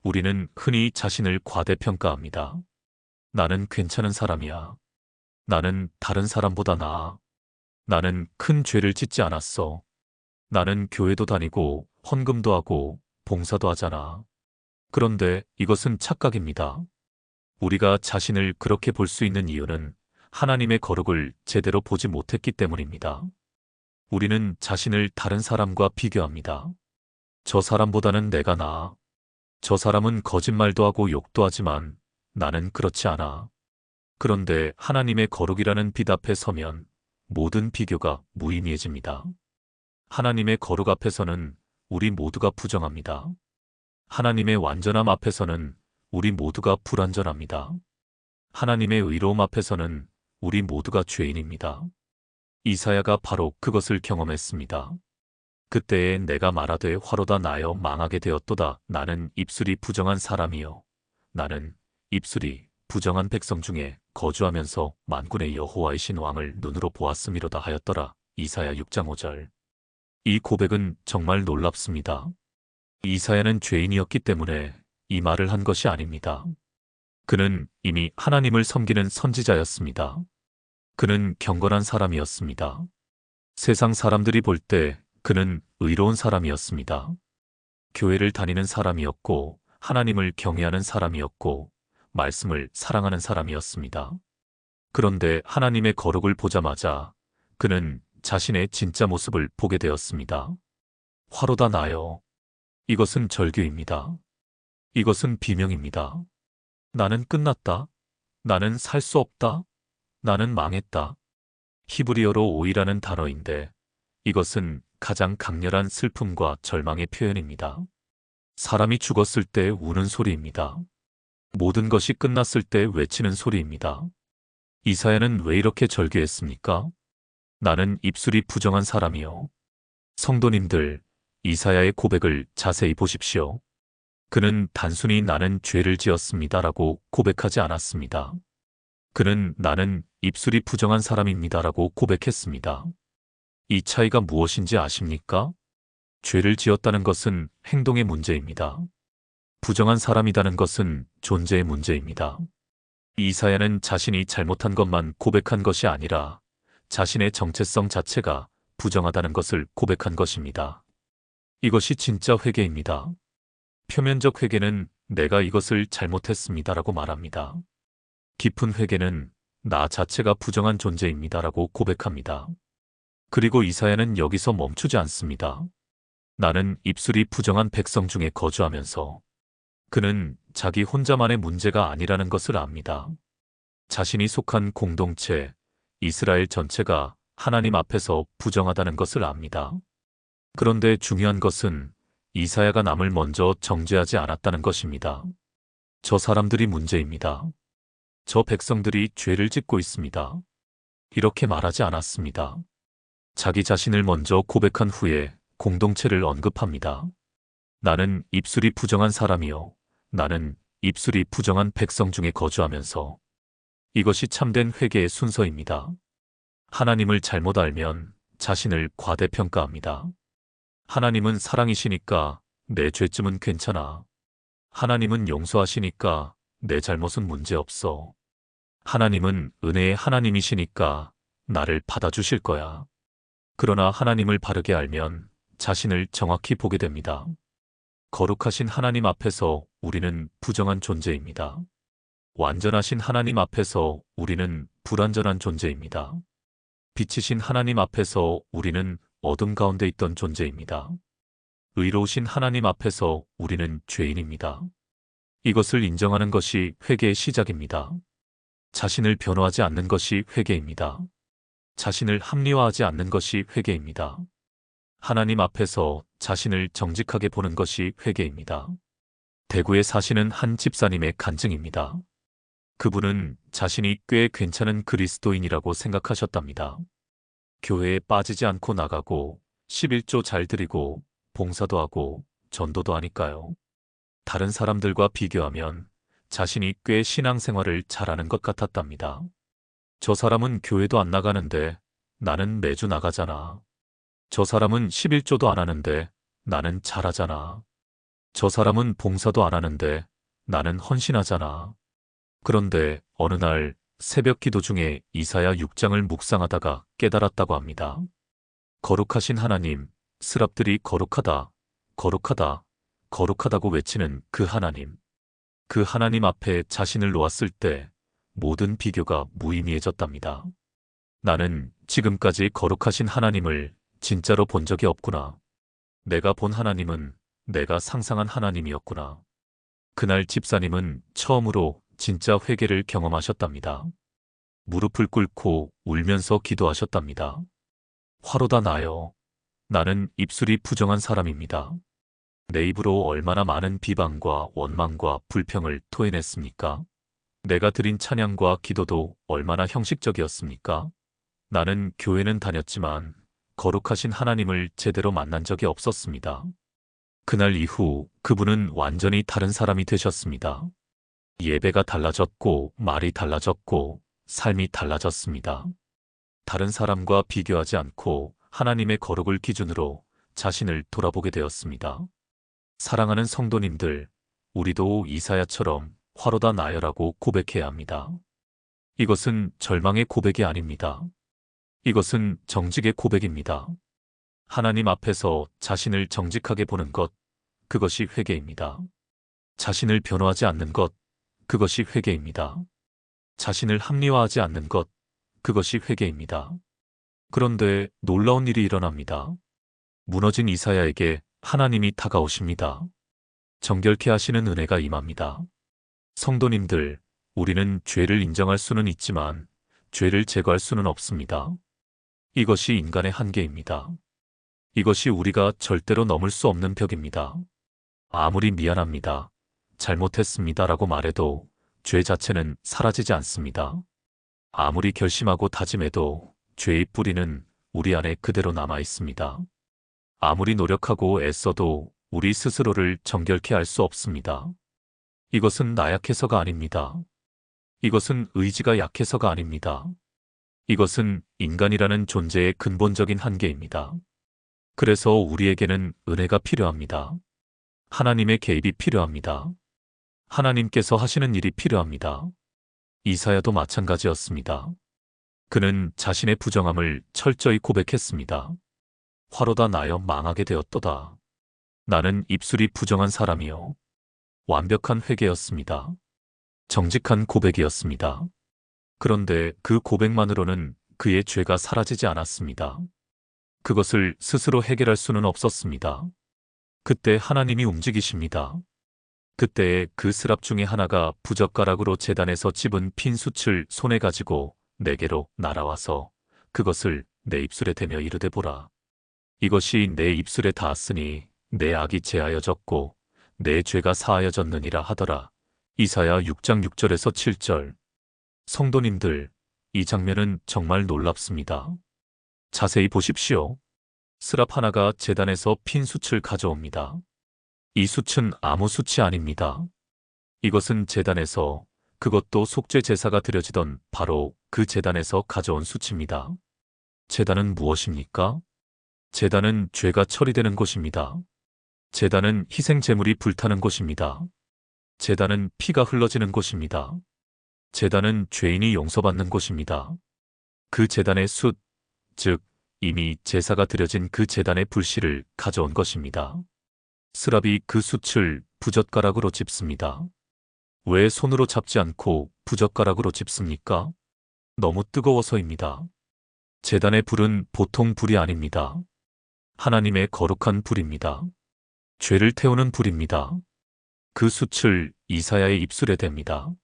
우리는 흔히 자신을 과대평가합니다. 나는 괜찮은 사람이야. 나는 다른 사람보다 나아. 나는 큰 죄를 짓지 않았어. 나는 교회도 다니고 헌금도 하고 봉사도 하잖아. 그런데 이것은 착각입니다. 우리가 자신을 그렇게 볼 수 있는 이유는 하나님의 거룩을 제대로 보지 못했기 때문입니다. 우리는 자신을 다른 사람과 비교합니다. 저 사람보다는 내가 나아. 저 사람은 거짓말도 하고 욕도 하지만 나는 그렇지 않아. 그런데 하나님의 거룩이라는 빛 앞에 서면 모든 비교가 무의미해집니다. 하나님의 거룩 앞에서는 우리 모두가 부정합니다. 하나님의 완전함 앞에서는 우리 모두가 불완전합니다. 하나님의 의로움 앞에서는 우리 모두가 죄인입니다. 이사야가 바로 그것을 경험했습니다. 그때에 내가 말하되 화로다 나여 망하게 되었도다. 나는 입술이 부정한 사람이요. 나는 입술이 부정한 백성 중에 거주하면서 만군의 여호와이신 왕을 눈으로 보았음이로다 하였더라. 이사야 6장 5절. 이 고백은 정말 놀랍습니다. 이사야는 죄인이었기 때문에 이 말을 한 것이 아닙니다. 그는 이미 하나님을 섬기는 선지자였습니다. 그는 경건한 사람이었습니다. 세상 사람들이 볼 때 그는 의로운 사람이었습니다. 교회를 다니는 사람이었고 하나님을 경외하는 사람이었고 말씀을 사랑하는 사람이었습니다. 그런데 하나님의 거룩을 보자마자 그는 자신의 진짜 모습을 보게 되었습니다. 화로다 나여. 이것은 절규입니다. 이것은 비명입니다. 나는 끝났다. 나는 살 수 없다. 나는 망했다. 히브리어로 오이라는 단어인데 이것은 가장 강렬한 슬픔과 절망의 표현입니다. 사람이 죽었을 때 우는 소리입니다. 모든 것이 끝났을 때 외치는 소리입니다. 이사야는 왜 이렇게 절규했습니까? 나는 입술이 부정한 사람이요. 성도님들, 이사야의 고백을 자세히 보십시오. 그는 단순히 나는 죄를 지었습니다라고 고백하지 않았습니다. 그는 나는 입술이 부정한 사람입니다라고 고백했습니다. 이 차이가 무엇인지 아십니까? 죄를 지었다는 것은 행동의 문제입니다. 부정한 사람이라는 것은 존재의 문제입니다. 이사야는 자신이 잘못한 것만 고백한 것이 아니라 자신의 정체성 자체가 부정하다는 것을 고백한 것입니다. 이것이 진짜 회개입니다. 표면적 회개는 내가 이것을 잘못했습니다라고 말합니다. 깊은 회개는 나 자체가 부정한 존재입니다라고 고백합니다. 그리고 이사야는 여기서 멈추지 않습니다. 나는 입술이 부정한 백성 중에 거주하면서 그는 자기 혼자만의 문제가 아니라는 것을 압니다. 자신이 속한 공동체, 이스라엘 전체가 하나님 앞에서 부정하다는 것을 압니다. 그런데 중요한 것은 이사야가 남을 먼저 정죄하지 않았다는 것입니다. 저 사람들이 문제입니다. 저 백성들이 죄를 짓고 있습니다. 이렇게 말하지 않았습니다. 자기 자신을 먼저 고백한 후에 공동체를 언급합니다. 나는 입술이 부정한 사람이요. 나는 입술이 부정한 백성 중에 거주하면서 이것이 참된 회개의 순서입니다. 하나님을 잘못 알면 자신을 과대평가합니다. 하나님은 사랑이시니까 내 죄쯤은 괜찮아. 하나님은 용서하시니까 내 잘못은 문제없어. 하나님은 은혜의 하나님이시니까 나를 받아주실 거야. 그러나 하나님을 바르게 알면 자신을 정확히 보게 됩니다. 거룩하신 하나님 앞에서 우리는 부정한 존재입니다. 완전하신 하나님 앞에서 우리는 불완전한 존재입니다. 빛이신 하나님 앞에서 우리는 어둠 가운데 있던 존재입니다. 의로우신 하나님 앞에서 우리는 죄인입니다. 이것을 인정하는 것이 회개의 시작입니다. 자신을 변호하지 않는 것이 회개입니다. 자신을 합리화하지 않는 것이 회개입니다. 하나님 앞에서 자신을 정직하게 보는 것이 회개입니다. 대구에 사시는 한 집사님의 간증입니다. 그분은 자신이 꽤 괜찮은 그리스도인이라고 생각하셨답니다. 교회에 빠지지 않고 나가고 11조 잘 드리고 봉사도 하고 전도도 하니까요. 다른 사람들과 비교하면 자신이 꽤 신앙생활을 잘하는 것 같았답니다. 저 사람은 교회도 안 나가는데 나는 매주 나가잖아. 저 사람은 11조도 안 하는데 나는 잘하잖아. 저 사람은 봉사도 안 하는데 나는 헌신하잖아. 그런데 어느 날 새벽 기도 중에 이사야 6장을 묵상하다가 깨달았다고 합니다. 거룩하신 하나님, 스랍들이 거룩하다, 거룩하다, 거룩하다고 외치는 그 하나님. 그 하나님 앞에 자신을 놓았을 때 모든 비교가 무의미해졌답니다. 나는 지금까지 거룩하신 하나님을 진짜로 본 적이 없구나. 내가 본 하나님은 내가 상상한 하나님이었구나. 그날 집사님은 처음으로 진짜 회개를 경험하셨답니다. 무릎을 꿇고 울면서 기도하셨답니다. 화로다 나여. 나는 입술이 부정한 사람입니다. 내 입으로 얼마나 많은 비방과 원망과 불평을 토해냈습니까? 내가 드린 찬양과 기도도 얼마나 형식적이었습니까? 나는 교회는 다녔지만 거룩하신 하나님을 제대로 만난 적이 없었습니다. 그날 이후 그분은 완전히 다른 사람이 되셨습니다. 예배가 달라졌고 말이 달라졌고 삶이 달라졌습니다. 다른 사람과 비교하지 않고 하나님의 거룩을 기준으로 자신을 돌아보게 되었습니다. 사랑하는 성도님들, 우리도 이사야처럼 화로다 나여라고 고백해야 합니다. 이것은 절망의 고백이 아닙니다. 이것은 정직의 고백입니다. 하나님 앞에서 자신을 정직하게 보는 것, 그것이 회개입니다. 자신을 변호하지 않는 것, 그것이 회개입니다. 자신을 합리화하지 않는 것, 그것이 회개입니다. 그런데 놀라운 일이 일어납니다. 무너진 이사야에게 하나님이 다가오십니다. 정결케 하시는 은혜가 임합니다. 성도님들, 우리는 죄를 인정할 수는 있지만 죄를 제거할 수는 없습니다. 이것이 인간의 한계입니다. 이것이 우리가 절대로 넘을 수 없는 벽입니다. 아무리 미안합니다, 잘못했습니다라고 말해도 죄 자체는 사라지지 않습니다. 아무리 결심하고 다짐해도 죄의 뿌리는 우리 안에 그대로 남아 있습니다. 아무리 노력하고 애써도 우리 스스로를 정결케 할 수 없습니다. 이것은 나약해서가 아닙니다. 이것은 의지가 약해서가 아닙니다. 이것은 인간이라는 존재의 근본적인 한계입니다. 그래서 우리에게는 은혜가 필요합니다. 하나님의 개입이 필요합니다. 하나님께서 하시는 일이 필요합니다. 이사야도 마찬가지였습니다. 그는 자신의 부정함을 철저히 고백했습니다. 화로다 나여 망하게 되었도다. 나는 입술이 부정한 사람이요. 완벽한 회개였습니다. 정직한 고백이었습니다. 그런데 그 고백만으로는 그의 죄가 사라지지 않았습니다. 그것을 스스로 해결할 수는 없었습니다. 그때 하나님이 움직이십니다. 그때에 그 스랍 중에 하나가 부젓가락으로 제단에서 집은 핀 숯을 손에 가지고 내게로 날아와서 그것을 내 입술에 대며 이르되 보라. 이것이 내 입술에 닿았으니 내 악이 제하여졌고 내 죄가 사하여졌느니라 하더라. 이사야 6장 6절에서 7절. 성도님들, 이 장면은 정말 놀랍습니다. 자세히 보십시오. 스랍 하나가 제단에서 핀 숯을 가져옵니다. 이 숯은 아무 숯이 아닙니다. 이것은 제단에서, 그것도 속죄 제사가 드려지던 바로 그 제단에서 가져온 숯입니다. 제단은 무엇입니까? 제단은 죄가 처리되는 곳입니다. 제단은 희생 제물이 불타는 곳입니다. 제단은 피가 흘러지는 곳입니다. 제단은 죄인이 용서받는 곳입니다. 그 제단의 숯, 즉 이미 제사가 드려진 그 제단의 불씨를 가져온 것입니다. 스랍이 그 숯을 부젓가락으로 짚습니다. 왜 손으로 잡지 않고 부젓가락으로 짚습니까? 너무 뜨거워서입니다. 제단의 불은 보통 불이 아닙니다. 하나님의 거룩한 불입니다. 죄를 태우는 불입니다. 그 숯을 이사야의 입술에 댑니다.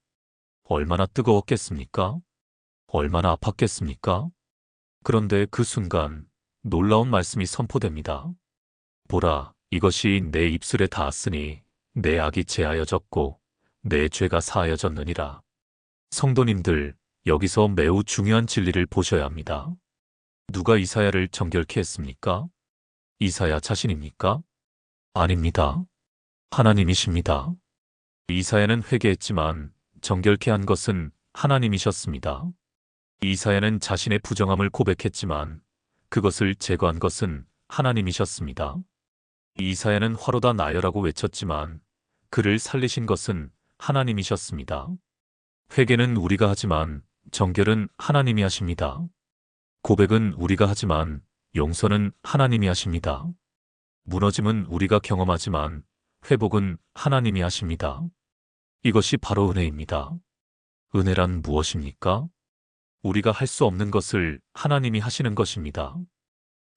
얼마나 뜨거웠겠습니까? 얼마나 아팠겠습니까? 그런데 그 순간 놀라운 말씀이 선포됩니다. 보라, 이것이 내 입술에 닿았으니 내 악이 제하여졌고 내 죄가 사하여졌느니라. 성도님들, 여기서 매우 중요한 진리를 보셔야 합니다. 누가 이사야를 정결케 했습니까? 이사야 자신입니까? 아닙니다. 하나님이십니다. 이사야는 회개했지만 정결케 한 것은 하나님이셨습니다. 이사야는 자신의 부정함을 고백했지만 그것을 제거한 것은 하나님이셨습니다. 이사야는 화로다 나여라고 외쳤지만 그를 살리신 것은 하나님이셨습니다. 회개는 우리가 하지만 정결은 하나님이 하십니다. 고백은 우리가 하지만 용서는 하나님이 하십니다. 무너짐은 우리가 경험하지만 회복은 하나님이 하십니다. 이것이 바로 은혜입니다. 은혜란 무엇입니까? 우리가 할 수 없는 것을 하나님이 하시는 것입니다.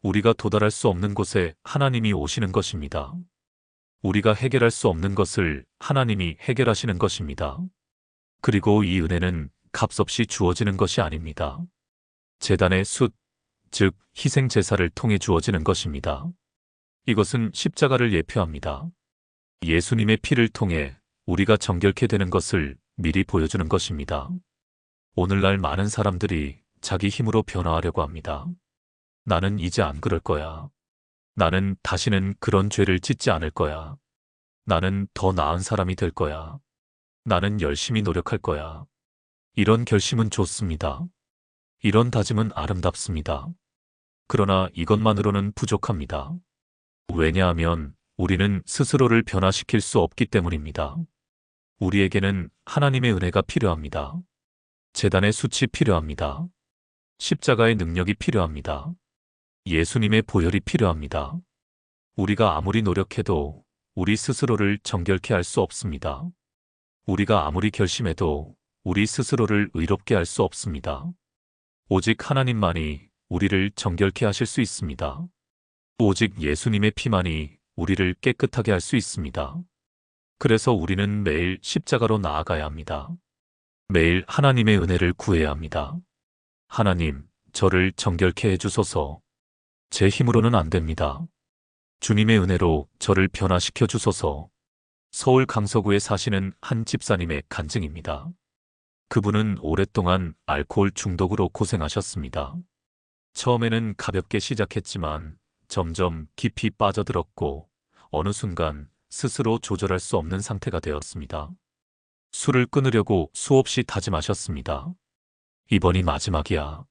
우리가 도달할 수 없는 곳에 하나님이 오시는 것입니다. 우리가 해결할 수 없는 것을 하나님이 해결하시는 것입니다. 그리고 이 은혜는 값없이 주어지는 것이 아닙니다. 제단의 숯, 즉 희생 제사를 통해 주어지는 것입니다. 이것은 십자가를 예표합니다. 예수님의 피를 통해 우리가 정결케 되는 것을 미리 보여주는 것입니다. 오늘날 많은 사람들이 자기 힘으로 변화하려고 합니다. 나는 이제 안 그럴 거야. 나는 다시는 그런 죄를 짓지 않을 거야. 나는 더 나은 사람이 될 거야. 나는 열심히 노력할 거야. 이런 결심은 좋습니다. 이런 다짐은 아름답습니다. 그러나 이것만으로는 부족합니다. 왜냐하면 우리는 스스로를 변화시킬 수 없기 때문입니다. 우리에게는 하나님의 은혜가 필요합니다. 제단의 숯이 필요합니다. 십자가의 능력이 필요합니다. 예수님의 보혈이 필요합니다. 우리가 아무리 노력해도 우리 스스로를 정결케 할 수 없습니다. 우리가 아무리 결심해도 우리 스스로를 의롭게 할 수 없습니다. 오직 하나님만이 우리를 정결케 하실 수 있습니다. 오직 예수님의 피만이 우리를 깨끗하게 할 수 있습니다. 그래서 우리는 매일 십자가로 나아가야 합니다. 매일 하나님의 은혜를 구해야 합니다. 하나님, 저를 정결케 해주소서. 제 힘으로는 안 됩니다. 주님의 은혜로 저를 변화시켜 주소서. 서울 강서구에 사시는 한 집사님의 간증입니다. 그분은 오랫동안 알코올 중독으로 고생하셨습니다. 처음에는 가볍게 시작했지만 점점 깊이 빠져들었고 어느 순간 스스로 조절할 수 없는 상태가 되었습니다. 술을 끊으려고 수없이 다짐하셨습니다. 이번이 마지막이야.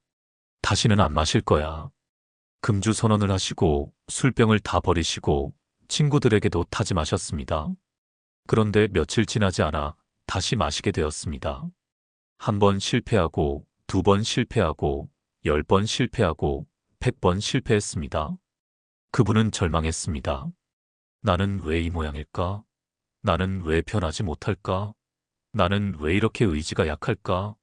다시는 안 마실 거야. 금주 선언을 하시고 술병을 다 버리시고 친구들에게도 다짐하셨습니다. 그런데 며칠 지나지 않아 다시 마시게 되었습니다. 한 번 실패하고 2번 실패하고 10번 실패하고 100번 실패했습니다. 그분은 절망했습니다. 나는 왜 이 모양일까? 나는 왜 변하지 못할까? 나는 왜 이렇게 의지가 약할까?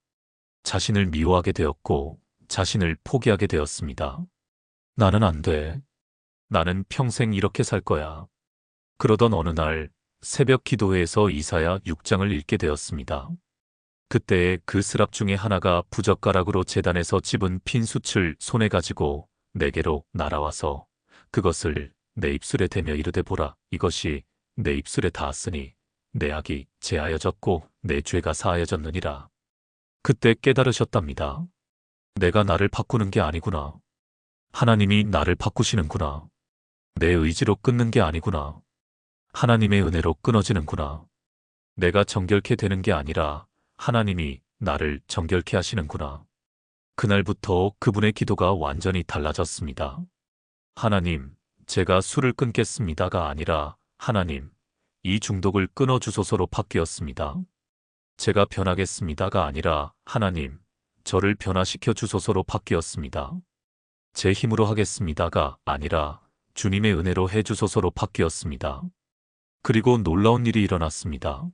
자신을 미워하게 되었고 자신을 포기하게 되었습니다. 나는 안 돼. 나는 평생 이렇게 살 거야. 그러던 어느 날 새벽 기도회에서 이사야 6장을 읽게 되었습니다. 그때에 그 스랍 중에 하나가 부젓가락으로 제단에서 집은 핀 숯을 손에 가지고 내게로 날아와서 그것을 내 입술에 대며 이르되 보라, 이것이 내 입술에 닿았으니 내 악이 제하여졌고 내 죄가 사하여졌느니라. 그때 깨달으셨답니다. 내가 나를 바꾸는 게 아니구나. 하나님이 나를 바꾸시는구나. 내 의지로 끊는 게 아니구나. 하나님의 은혜로 끊어지는구나. 내가 정결케 되는 게 아니라 하나님이 나를 정결케 하시는구나. 그날부터 그분의 기도가 완전히 달라졌습니다. 하나님, 제가 술을 끊겠습니다가 아니라 하나님, 이 중독을 끊어주소서로 바뀌었습니다. 제가 변하겠습니다가 아니라 하나님, 저를 변화시켜 주소서로 바뀌었습니다. 제 힘으로 하겠습니다가 아니라 주님의 은혜로 해주소서로 바뀌었습니다. 그리고 놀라운 일이 일어났습니다.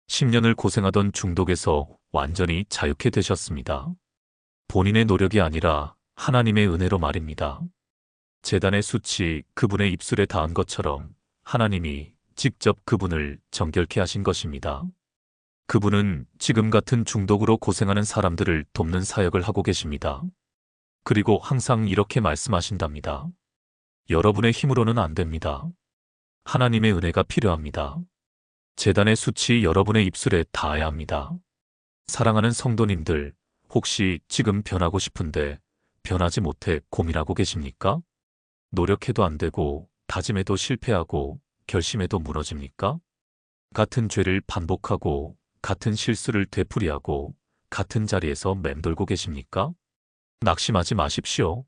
10년을 고생하던 중독에서 완전히 자유케 되셨습니다. 본인의 노력이 아니라 하나님의 은혜로 말입니다. 제단의 숯이 그분의 입술에 닿은 것처럼 하나님이 직접 그분을 정결케 하신 것입니다. 그분은 지금 같은 중독으로 고생하는 사람들을 돕는 사역을 하고 계십니다. 그리고 항상 이렇게 말씀하신답니다. 여러분의 힘으로는 안 됩니다. 하나님의 은혜가 필요합니다. 제단의 숯이 여러분의 입술에 닿아야 합니다. 사랑하는 성도님들, 혹시 지금 변하고 싶은데 변하지 못해 고민하고 계십니까? 노력해도 안 되고 다짐해도 실패하고 결심해도 무너집니까? 같은 죄를 반복하고 같은 실수를 되풀이하고 같은 자리에서 맴돌고 계십니까? 낙심하지 마십시오.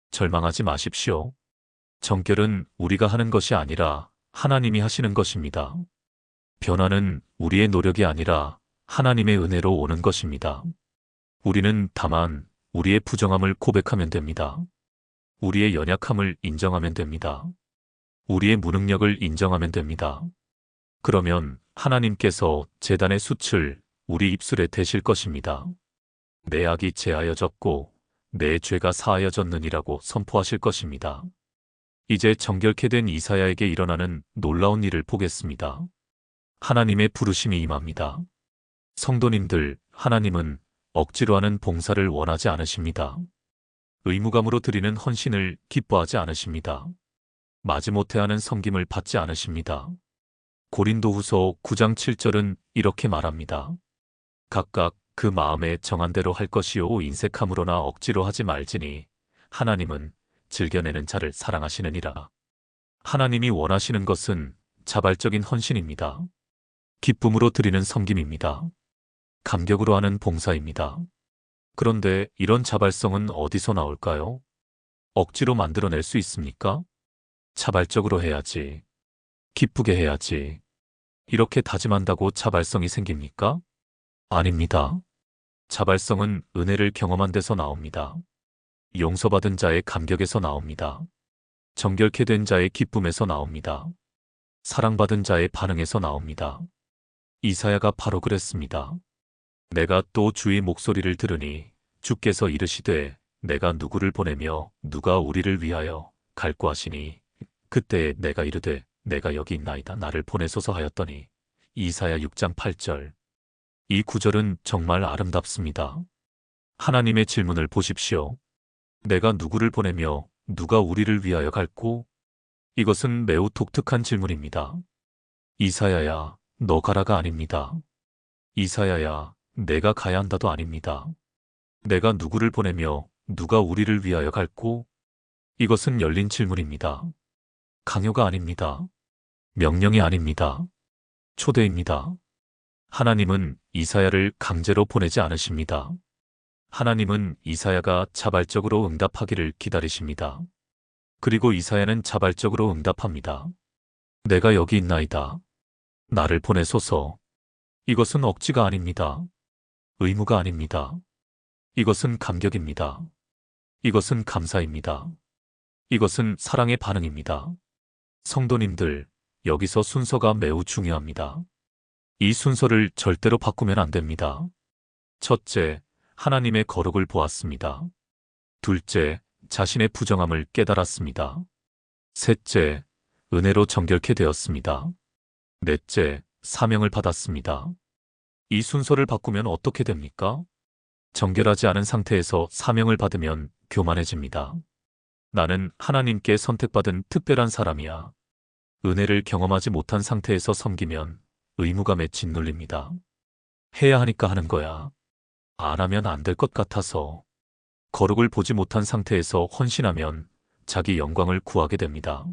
절망하지 마십시오. 정결은 우리가 하는 것이 아니라 하나님이 하시는 것입니다. 변화는 우리의 노력이 아니라 하나님의 은혜로 오는 것입니다. 우리는 다만 우리의 부정함을 고백하면 됩니다. 우리의 연약함을 인정하면 됩니다. 우리의 무능력을 인정하면 됩니다. 그러면 하나님께서 제단의 숯을 우리 입술에 대실 것입니다. 내 악이 제하여졌고 내 죄가 사하여졌느니라고 선포하실 것입니다. 이제 정결케 된 이사야에게 일어나는 놀라운 일을 보겠습니다. 하나님의 부르심이 임합니다. 성도님들, 하나님은 억지로 하는 봉사를 원하지 않으십니다. 의무감으로 드리는 헌신을 기뻐하지 않으십니다. 마지못해 하는 섬김을 받지 않으십니다. 고린도후서 9장 7절은 이렇게 말합니다. 각각 그 마음에 정한 대로 할 것이요 인색함으로나 억지로 하지 말지니 하나님은 즐겨내는 자를 사랑하시느니라. 하나님이 원하시는 것은 자발적인 헌신입니다. 기쁨으로 드리는 섬김입니다. 감격으로 하는 봉사입니다. 그런데 이런 자발성은 어디서 나올까요? 억지로 만들어낼 수 있습니까? 자발적으로 해야지. 기쁘게 해야지. 이렇게 다짐한다고 자발성이 생깁니까? 아닙니다. 자발성은 은혜를 경험한 데서 나옵니다. 용서받은 자의 감격에서 나옵니다. 정결케 된 자의 기쁨에서 나옵니다. 사랑받은 자의 반응에서 나옵니다. 이사야가 바로 그랬습니다. 내가 또 주의 목소리를 들으니 주께서 이르시되 내가 누구를 보내며 누가 우리를 위하여 갈고 하시니 그때에 내가 이르되 내가 여기 있나이다 나를 보내소서 하였더니 이사야 6장 8절. 이 구절은 정말 아름답습니다. 하나님의 질문을 보십시오. 내가 누구를 보내며 누가 우리를 위하여 갈고? 이것은 매우 독특한 질문입니다. 이사야야, 너 가라가 아닙니다. 이사야야, 내가 가야 한다도 아닙니다. 내가 누구를 보내며 누가 우리를 위하여 갈고? 이것은 열린 질문입니다. 강요가 아닙니다. 명령이 아닙니다. 초대입니다. 하나님은 이사야를 강제로 보내지 않으십니다. 하나님은 이사야가 자발적으로 응답하기를 기다리십니다. 그리고 이사야는 자발적으로 응답합니다. 내가 여기 있나이다. 나를 보내소서. 이것은 억지가 아닙니다. 의무가 아닙니다. 이것은 감격입니다. 이것은 감사입니다. 이것은 사랑의 반응입니다. 성도님들, 여기서 순서가 매우 중요합니다. 이 순서를 절대로 바꾸면 안 됩니다. 첫째, 하나님의 거룩을 보았습니다. 둘째, 자신의 부정함을 깨달았습니다. 셋째, 은혜로 정결케 되었습니다. 넷째, 사명을 받았습니다. 이 순서를 바꾸면 어떻게 됩니까? 정결하지 않은 상태에서 사명을 받으면 교만해집니다. 나는 하나님께 선택받은 특별한 사람이야. 은혜를 경험하지 못한 상태에서 섬기면 의무감에 짓눌립니다. 해야 하니까 하는 거야. 안 하면 안 될 것 같아서. 거룩을 보지 못한 상태에서 헌신하면 자기 영광을 구하게 됩니다.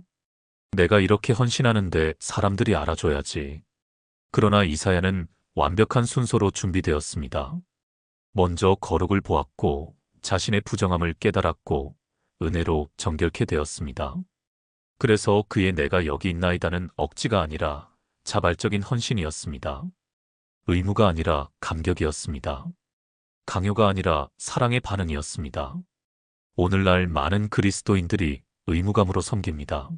내가 이렇게 헌신하는데 사람들이 알아줘야지. 그러나 이사야는 완벽한 순서로 준비되었습니다. 먼저 거룩을 보았고 자신의 부정함을 깨달았고 은혜로 정결케 되었습니다. 그래서 그의 내가 여기 있나이다는 억지가 아니라 자발적인 헌신이었습니다. 의무가 아니라 감격이었습니다. 강요가 아니라 사랑의 반응이었습니다. 오늘날 많은 그리스도인들이 의무감으로 섬깁니다.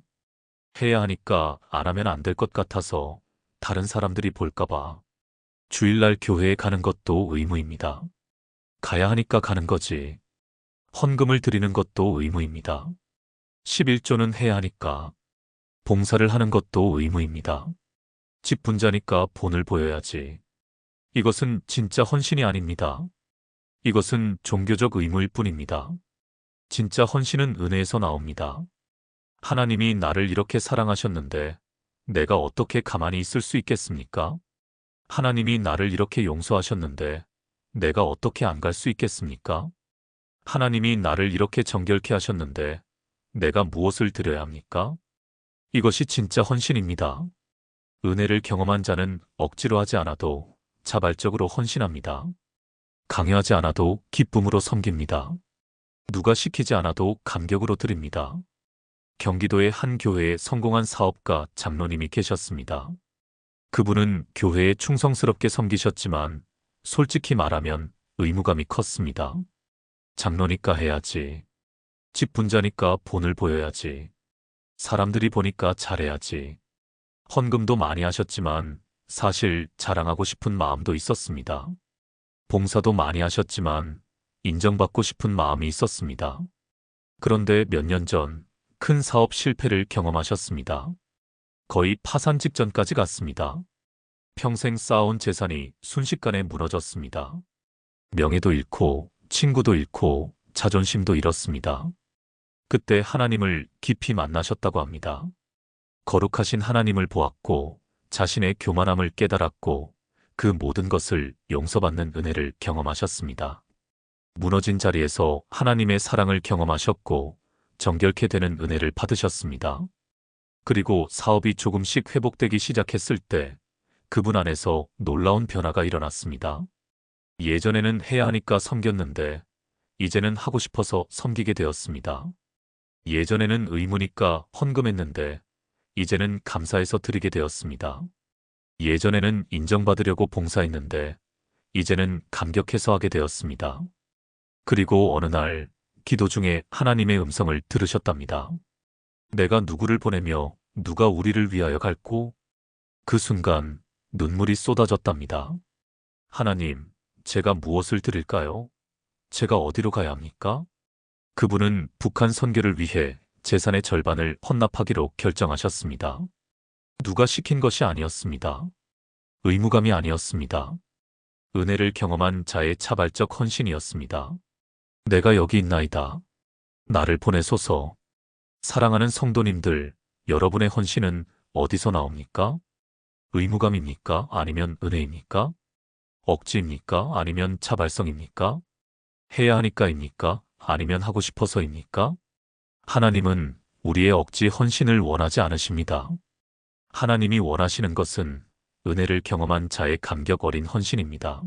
해야 하니까 안 하면 안 될 것 같아서 다른 사람들이 볼까봐. 주일날 교회에 가는 것도 의무입니다. 가야 하니까 가는 거지. 헌금을 드리는 것도 의무입니다. 11조는 해야 하니까. 봉사를 하는 것도 의무입니다. 집 분자니까 본을 보여야지. 이것은 진짜 헌신이 아닙니다. 이것은 종교적 의무일 뿐입니다. 진짜 헌신은 은혜에서 나옵니다. 하나님이 나를 이렇게 사랑하셨는데 내가 어떻게 가만히 있을 수 있겠습니까? 하나님이 나를 이렇게 용서하셨는데 내가 어떻게 안 갈 수 있겠습니까? 하나님이 나를 이렇게 정결케 하셨는데 내가 무엇을 드려야 합니까? 이것이 진짜 헌신입니다. 은혜를 경험한 자는 억지로 하지 않아도 자발적으로 헌신합니다. 강요하지 않아도 기쁨으로 섬깁니다. 누가 시키지 않아도 감격으로 드립니다. 경기도의 한 교회에 성공한 사업가 장로님이 계셨습니다. 그분은 교회에 충성스럽게 섬기셨지만 솔직히 말하면 의무감이 컸습니다. 장로니까 해야지. 집 분자니까 본을 보여야지. 사람들이 보니까 잘해야지. 헌금도 많이 하셨지만 사실 자랑하고 싶은 마음도 있었습니다. 봉사도 많이 하셨지만 인정받고 싶은 마음이 있었습니다. 그런데 몇 년 전 큰 사업 실패를 경험하셨습니다. 거의 파산 직전까지 갔습니다. 평생 쌓아온 재산이 순식간에 무너졌습니다. 명예도 잃고 친구도 잃고 자존심도 잃었습니다. 그때 하나님을 깊이 만나셨다고 합니다. 거룩하신 하나님을 보았고 자신의 교만함을 깨달았고 그 모든 것을 용서받는 은혜를 경험하셨습니다. 무너진 자리에서 하나님의 사랑을 경험하셨고 정결케 되는 은혜를 받으셨습니다. 그리고 사업이 조금씩 회복되기 시작했을 때 그분 안에서 놀라운 변화가 일어났습니다. 예전에는 해야 하니까 섬겼는데 이제는 하고 싶어서 섬기게 되었습니다. 예전에는 의무니까 헌금했는데 이제는 감사해서 드리게 되었습니다. 예전에는 인정받으려고 봉사했는데 이제는 감격해서 하게 되었습니다. 그리고 어느 날 기도 중에 하나님의 음성을 들으셨답니다. 내가 누구를 보내며 누가 우리를 위하여 갈고? 그 순간 눈물이 쏟아졌답니다. 하나님, 제가 무엇을 드릴까요? 제가 어디로 가야 합니까? 그분은 북한 선교를 위해 재산의 절반을 헌납하기로 결정하셨습니다. 누가 시킨 것이 아니었습니다. 의무감이 아니었습니다. 은혜를 경험한 자의 자발적 헌신이었습니다. 내가 여기 있나이다. 나를 보내소서. 사랑하는 성도님들, 여러분의 헌신은 어디서 나옵니까? 의무감입니까? 아니면 은혜입니까? 억지입니까? 아니면 자발성입니까? 해야 하니까입니까? 아니면 하고 싶어서입니까? 하나님은 우리의 억지 헌신을 원하지 않으십니다. 하나님이 원하시는 것은 은혜를 경험한 자의 감격 어린 헌신입니다.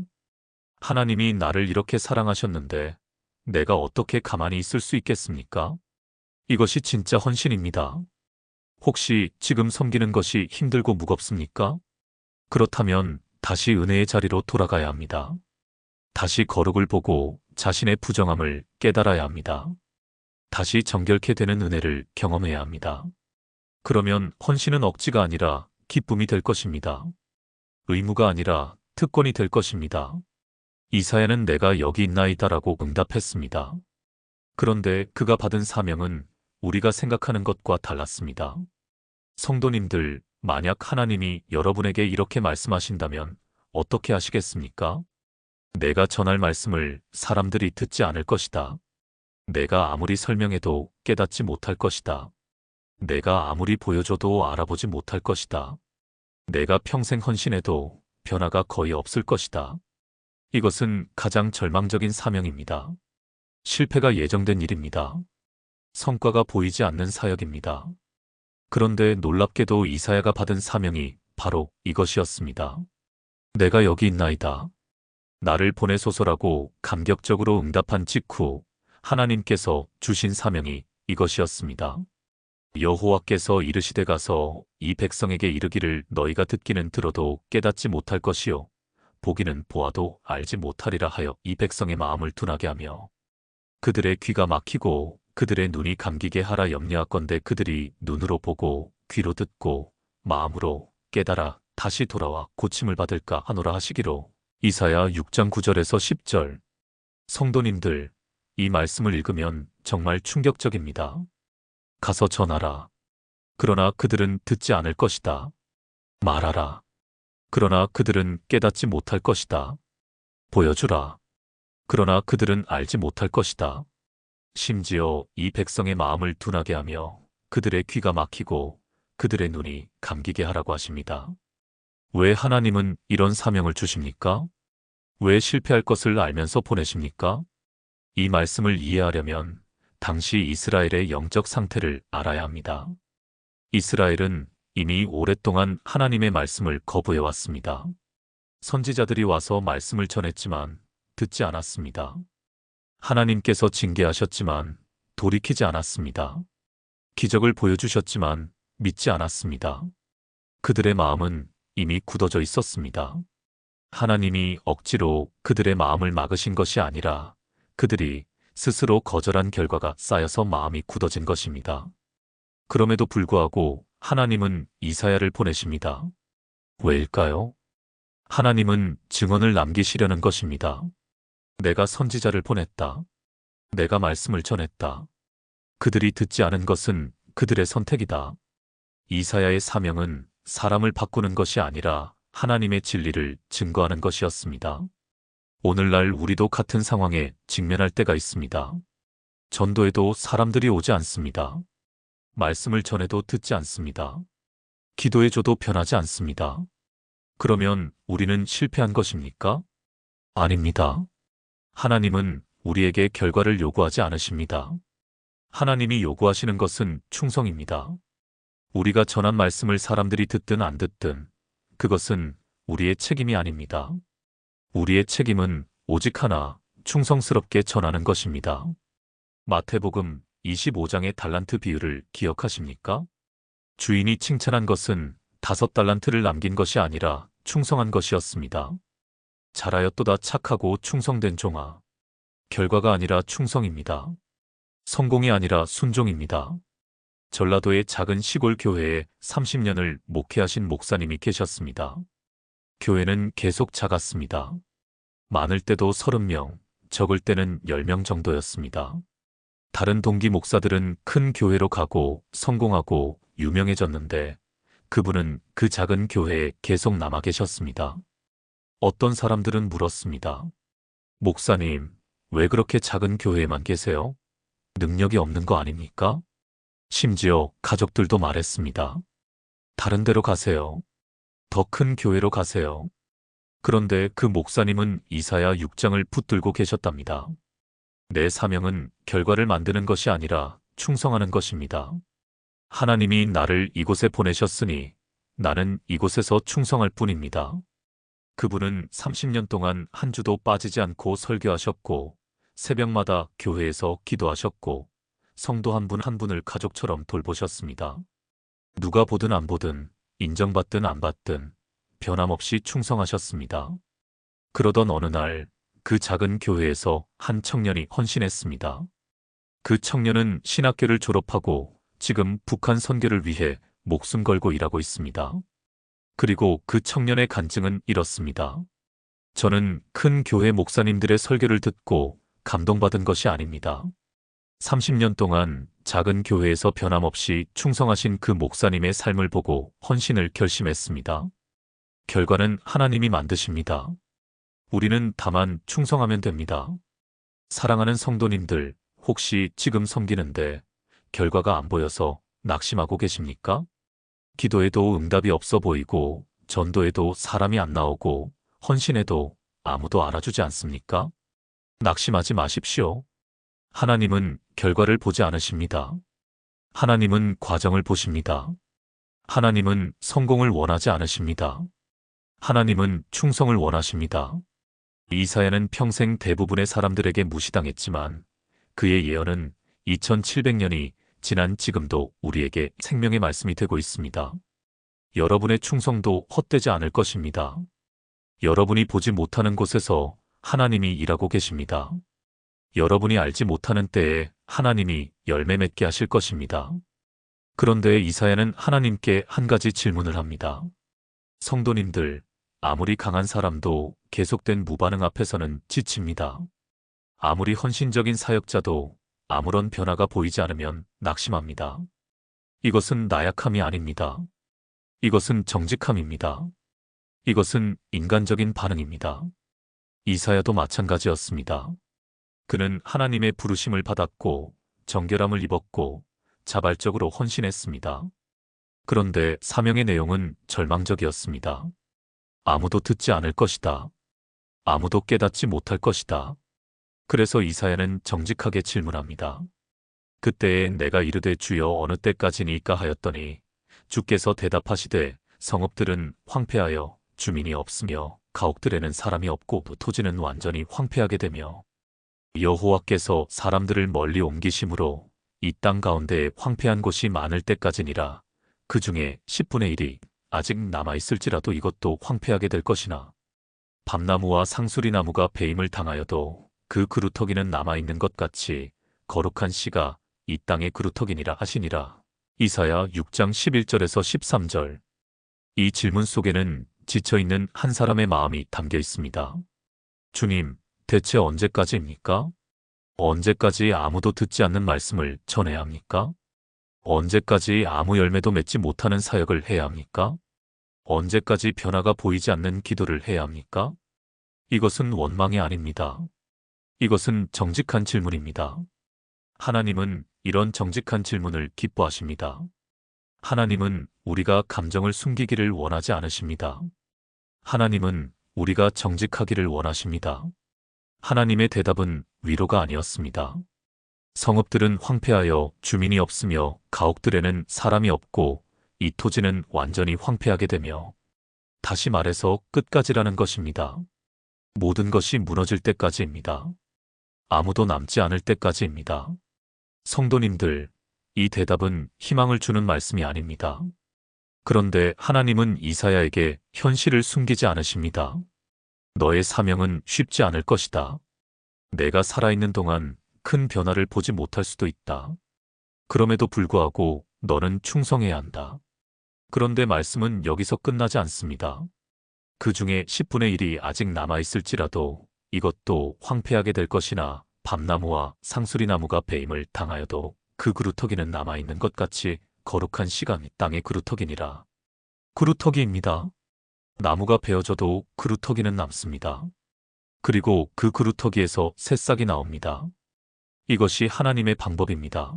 하나님이 나를 이렇게 사랑하셨는데 내가 어떻게 가만히 있을 수 있겠습니까? 이것이 진짜 헌신입니다. 혹시 지금 섬기는 것이 힘들고 무겁습니까? 그렇다면 다시 은혜의 자리로 돌아가야 합니다. 다시 거룩을 보고 자신의 부정함을 깨달아야 합니다. 다시 정결케 되는 은혜를 경험해야 합니다. 그러면 헌신은 억지가 아니라 기쁨이 될 것입니다. 의무가 아니라 특권이 될 것입니다. 이사야는 내가 여기 있나이다라고 응답했습니다. 그런데 그가 받은 사명은 우리가 생각하는 것과 달랐습니다. 성도님들, 만약 하나님이 여러분에게 이렇게 말씀하신다면 어떻게 하시겠습니까? 내가 전할 말씀을 사람들이 듣지 않을 것이다. 내가 아무리 설명해도 깨닫지 못할 것이다. 내가 아무리 보여줘도 알아보지 못할 것이다. 내가 평생 헌신해도 변화가 거의 없을 것이다. 이것은 가장 절망적인 사명입니다. 실패가 예정된 일입니다. 성과가 보이지 않는 사역입니다. 그런데 놀랍게도 이사야가 받은 사명이 바로 이것이었습니다. 내가 여기 있나이다. 나를 보내소서라고 감격적으로 응답한 직후 하나님께서 주신 사명이 이것이었습니다. 여호와께서 이르시되 가서 이 백성에게 이르기를 너희가 듣기는 들어도 깨닫지 못할 것이요 보기는 보아도 알지 못하리라 하여 이 백성의 마음을 둔하게 하며 그들의 귀가 막히고 그들의 눈이 감기게 하라 염려하건대 그들이 눈으로 보고 귀로 듣고 마음으로 깨달아 다시 돌아와 고침을 받을까 하노라 하시기로. 이사야 6장 9절에서 10절. 성도님들, 이 말씀을 읽으면 정말 충격적입니다. 가서 전하라. 그러나 그들은 듣지 않을 것이다. 말하라. 그러나 그들은 깨닫지 못할 것이다. 보여주라. 그러나 그들은 알지 못할 것이다. 심지어 이 백성의 마음을 둔하게 하며 그들의 귀가 막히고 그들의 눈이 감기게 하라고 하십니다. 왜 하나님은 이런 사명을 주십니까? 왜 실패할 것을 알면서 보내십니까? 이 말씀을 이해하려면 당시 이스라엘의 영적 상태를 알아야 합니다. 이스라엘은 이미 오랫동안 하나님의 말씀을 거부해왔습니다. 선지자들이 와서 말씀을 전했지만 듣지 않았습니다. 하나님께서 징계하셨지만 돌이키지 않았습니다. 기적을 보여주셨지만 믿지 않았습니다. 그들의 마음은 이미 굳어져 있었습니다. 하나님이 억지로 그들의 마음을 막으신 것이 아니라 그들이 스스로 거절한 결과가 쌓여서 마음이 굳어진 것입니다. 그럼에도 불구하고 하나님은 이사야를 보내십니다. 왜일까요? 하나님은 증언을 남기시려는 것입니다. 내가 선지자를 보냈다. 내가 말씀을 전했다. 그들이 듣지 않은 것은 그들의 선택이다. 이사야의 사명은 사람을 바꾸는 것이 아니라 하나님의 진리를 증거하는 것이었습니다. 오늘날 우리도 같은 상황에 직면할 때가 있습니다. 전도에도 사람들이 오지 않습니다. 말씀을 전해도 듣지 않습니다. 기도해줘도 변하지 않습니다. 그러면 우리는 실패한 것입니까? 아닙니다. 하나님은 우리에게 결과를 요구하지 않으십니다. 하나님이 요구하시는 것은 충성입니다. 우리가 전한 말씀을 사람들이 듣든 안 듣든 그것은 우리의 책임이 아닙니다. 우리의 책임은 오직 하나, 충성스럽게 전하는 것입니다. 마태복음 25장의 달란트 비유를 기억하십니까? 주인이 칭찬한 것은 5달란트를 남긴 것이 아니라 충성한 것이었습니다. 잘하였도다 착하고 충성된 종아. 결과가 아니라 충성입니다. 성공이 아니라 순종입니다. 전라도의 작은 시골 교회에 30년을 목회하신 목사님이 계셨습니다. 교회는 계속 작았습니다. 많을 때도 30명, 적을 때는 10명 정도였습니다. 다른 동기 목사들은 큰 교회로 가고 성공하고 유명해졌는데 그분은 그 작은 교회에 계속 남아 계셨습니다. 어떤 사람들은 물었습니다. 목사님, 왜 그렇게 작은 교회에만 계세요? 능력이 없는 거 아닙니까? 심지어 가족들도 말했습니다. 다른 데로 가세요. 더 큰 교회로 가세요. 그런데 그 목사님은 이사야 6장을 붙들고 계셨답니다. 내 사명은 결과를 만드는 것이 아니라 충성하는 것입니다. 하나님이 나를 이곳에 보내셨으니 나는 이곳에서 충성할 뿐입니다. 그분은 30년 동안 한 주도 빠지지 않고 설교하셨고 새벽마다 교회에서 기도하셨고 성도 한 분 한 분을 가족처럼 돌보셨습니다. 누가 보든 안 보든 인정받든 안 받든 변함없이 충성하셨습니다. 그러던 어느 날 그 작은 교회에서 한 청년이 헌신했습니다. 그 청년은 신학교를 졸업하고 지금 북한 선교를 위해 목숨 걸고 일하고 있습니다. 그리고 그 청년의 간증은 이렇습니다. 저는 큰 교회 목사님들의 설교를 듣고 감동받은 것이 아닙니다. 30년 동안 작은 교회에서 변함없이 충성하신 그 목사님의 삶을 보고 헌신을 결심했습니다. 결과는 하나님이 만드십니다. 우리는 다만 충성하면 됩니다. 사랑하는 성도님들, 혹시 지금 섬기는데 결과가 안 보여서 낙심하고 계십니까? 기도에도 응답이 없어 보이고, 전도에도 사람이 안 나오고, 헌신에도 아무도 알아주지 않습니까? 낙심하지 마십시오. 하나님은 결과를 보지 않으십니다. 하나님은 과정을 보십니다. 하나님은 성공을 원하지 않으십니다. 하나님은 충성을 원하십니다. 이사야는 평생 대부분의 사람들에게 무시당했지만 그의 예언은 2700년이 지난 지금도 우리에게 생명의 말씀이 되고 있습니다. 여러분의 충성도 헛되지 않을 것입니다. 여러분이 보지 못하는 곳에서 하나님이 일하고 계십니다. 여러분이 알지 못하는 때에 하나님이 열매 맺게 하실 것입니다. 그런데 이사야는 하나님께 한 가지 질문을 합니다. 성도님들, 아무리 강한 사람도 계속된 무반응 앞에서는 지칩니다. 아무리 헌신적인 사역자도 아무런 변화가 보이지 않으면 낙심합니다. 이것은 나약함이 아닙니다. 이것은 정직함입니다. 이것은 인간적인 반응입니다. 이사야도 마찬가지였습니다. 그는 하나님의 부르심을 받았고 정결함을 입었고 자발적으로 헌신했습니다. 그런데 사명의 내용은 절망적이었습니다. 아무도 듣지 않을 것이다. 아무도 깨닫지 못할 것이다. 그래서 이사야는 정직하게 질문합니다. 그때에 내가 이르되 주여 어느 때까지니까 하였더니 주께서 대답하시되 성읍들은 황폐하여 주민이 없으며 가옥들에는 사람이 없고 토지는 완전히 황폐하게 되며 여호와께서 사람들을 멀리 옮기심으로 이 땅 가운데에 황폐한 곳이 많을 때까지니라. 그 중에 10분의 1이 아직 남아있을지라도 이것도 황폐하게 될 것이나 밤나무와 상수리나무가 배임을 당하여도 그 그루터기는 남아있는 것 같이 거룩한 씨가 이 땅의 그루터기니라 하시니라. 이사야 6장 11절에서 13절. 이 질문 속에는 지쳐있는 한 사람의 마음이 담겨 있습니다. 주님, 대체 언제까지입니까? 언제까지 아무도 듣지 않는 말씀을 전해야 합니까? 언제까지 아무 열매도 맺지 못하는 사역을 해야 합니까? 언제까지 변화가 보이지 않는 기도를 해야 합니까? 이것은 원망이 아닙니다. 이것은 정직한 질문입니다. 하나님은 이런 정직한 질문을 기뻐하십니다. 하나님은 우리가 감정을 숨기기를 원하지 않으십니다. 하나님은 우리가 정직하기를 원하십니다. 하나님의 대답은 위로가 아니었습니다. 성읍들은 황폐하여 주민이 없으며 가옥들에는 사람이 없고 이 토지는 완전히 황폐하게 되며, 다시 말해서 끝까지라는 것입니다. 모든 것이 무너질 때까지입니다. 아무도 남지 않을 때까지입니다. 성도님들, 이 대답은 희망을 주는 말씀이 아닙니다. 그런데 하나님은 이사야에게 현실을 숨기지 않으십니다. 너의 사명은 쉽지 않을 것이다. 내가 살아있는 동안 큰 변화를 보지 못할 수도 있다. 그럼에도 불구하고 너는 충성해야 한다. 그런데 말씀은 여기서 끝나지 않습니다. 그 중에 10분의 1이 아직 남아있을지라도 이것도 황폐하게 될 것이나 밤나무와 상수리나무가 배임을 당하여도 그 그루터기는 남아있는 것 같이 거룩한 씨가 땅의 그루터기니라. 그루터기입니다. 나무가 베어져도 그루터기는 남습니다. 그리고 그 그루터기에서 새싹이 나옵니다. 이것이 하나님의 방법입니다.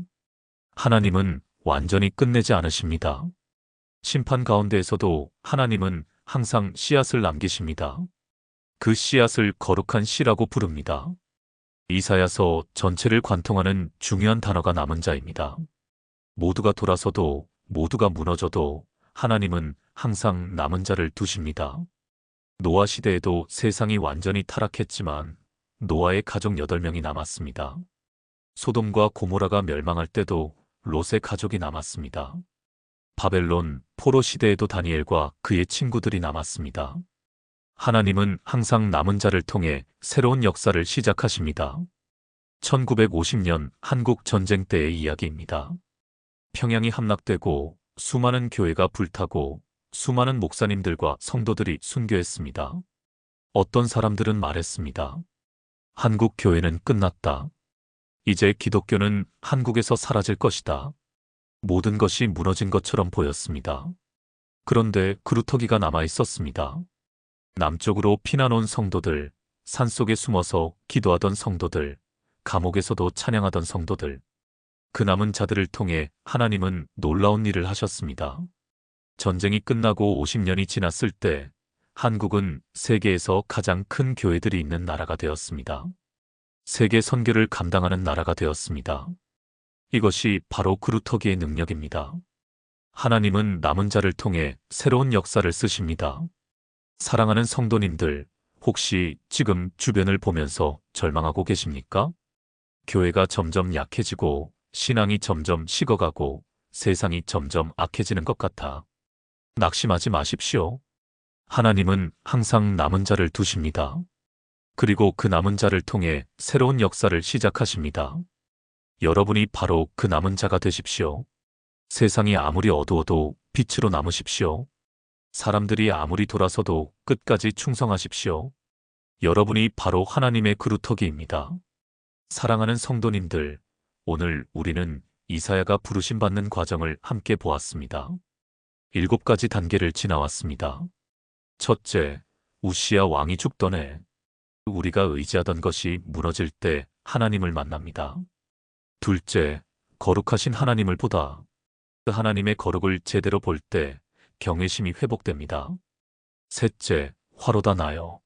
하나님은 완전히 끝내지 않으십니다. 심판 가운데에서도 하나님은 항상 씨앗을 남기십니다. 그 씨앗을 거룩한 씨라고 부릅니다. 이사야서 전체를 관통하는 중요한 단어가 남은 자입니다. 모두가 돌아서도 모두가 무너져도 하나님은 항상 남은 자를 두십니다. 노아 시대에도 세상이 완전히 타락했지만 노아의 가족 8명이 남았습니다. 소돔과 고모라가 멸망할 때도 롯의 가족이 남았습니다. 바벨론, 포로 시대에도 다니엘과 그의 친구들이 남았습니다. 하나님은 항상 남은 자를 통해 새로운 역사를 시작하십니다. 1950년 한국 전쟁 때의 이야기입니다. 평양이 함락되고 수많은 교회가 불타고 수많은 목사님들과 성도들이 순교했습니다. 어떤 사람들은 말했습니다. 한국 교회는 끝났다. 이제 기독교는 한국에서 사라질 것이다. 모든 것이 무너진 것처럼 보였습니다. 그런데 그루터기가 남아 있었습니다. 남쪽으로 피난 온 성도들, 산속에 숨어서 기도하던 성도들, 감옥에서도 찬양하던 성도들. 그 남은 자들을 통해 하나님은 놀라운 일을 하셨습니다. 전쟁이 끝나고 50년이 지났을 때 한국은 세계에서 가장 큰 교회들이 있는 나라가 되었습니다. 세계 선교를 감당하는 나라가 되었습니다. 이것이 바로 그루터기의 능력입니다. 하나님은 남은 자를 통해 새로운 역사를 쓰십니다. 사랑하는 성도님들, 혹시 지금 주변을 보면서 절망하고 계십니까? 교회가 점점 약해지고 신앙이 점점 식어가고 세상이 점점 악해지는 것 같아. 낙심하지 마십시오. 하나님은 항상 남은 자를 두십니다. 그리고 그 남은 자를 통해 새로운 역사를 시작하십니다. 여러분이 바로 그 남은 자가 되십시오. 세상이 아무리 어두워도 빛으로 남으십시오. 사람들이 아무리 돌아서도 끝까지 충성하십시오. 여러분이 바로 하나님의 그루터기입니다. 사랑하는 성도님들, 오늘 우리는 이사야가 부르심받는 과정을 함께 보았습니다. 7가지 단계를 지나왔습니다. 첫째, 우시야 왕이 죽던 해, 우리가 의지하던 것이 무너질 때 하나님을 만납니다. 둘째, 거룩하신 하나님을 보다. 그 하나님의 거룩을 제대로 볼 때 경외심이 회복됩니다. 셋째, 화로다 나요.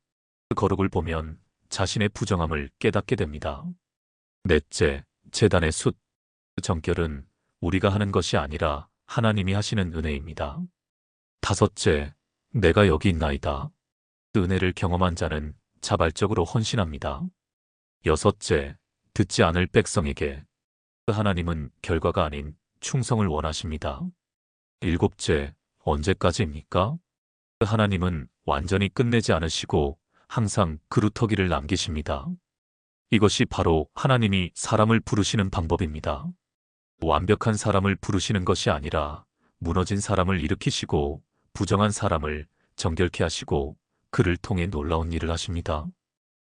그 거룩을 보면 자신의 부정함을 깨닫게 됩니다. 넷째, 제단의 숫. 그 정결은 우리가 하는 것이 아니라 하나님이 하시는 은혜입니다. 다섯째, 내가 여기 있나이다. 그 은혜를 경험한 자는 자발적으로 헌신합니다. 여섯째, 듣지 않을 백성에게. 그 하나님은 결과가 아닌 충성을 원하십니다. 일곱째, 언제까지입니까? 그 하나님은 완전히 끝내지 않으시고 항상 그루터기를 남기십니다. 이것이 바로 하나님이 사람을 부르시는 방법입니다. 완벽한 사람을 부르시는 것이 아니라 무너진 사람을 일으키시고 부정한 사람을 정결케 하시고 그를 통해 놀라운 일을 하십니다.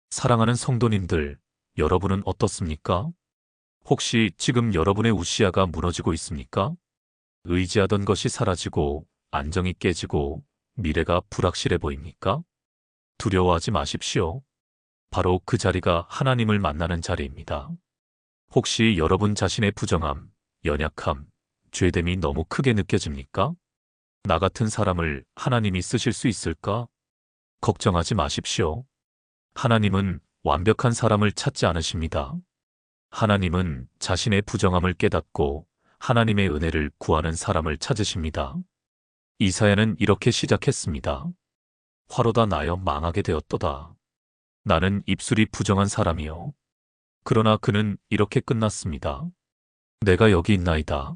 사랑하는 성도님들, 여러분은 어떻습니까? 혹시 지금 여러분의 우시아가 무너지고 있습니까? 의지하던 것이 사라지고 안정이 깨지고 미래가 불확실해 보입니까? 두려워하지 마십시오. 바로 그 자리가 하나님을 만나는 자리입니다. 혹시 여러분 자신의 부정함, 연약함, 죄됨이 너무 크게 느껴집니까? 나 같은 사람을 하나님이 쓰실 수 있을까? 걱정하지 마십시오. 하나님은 완벽한 사람을 찾지 않으십니다. 하나님은 자신의 부정함을 깨닫고 하나님의 은혜를 구하는 사람을 찾으십니다. 이사야는 이렇게 시작했습니다. 화로다 나여 망하게 되었도다. 나는 입술이 부정한 사람이요. 그러나 그는 이렇게 끝났습니다. 내가 여기 있나이다.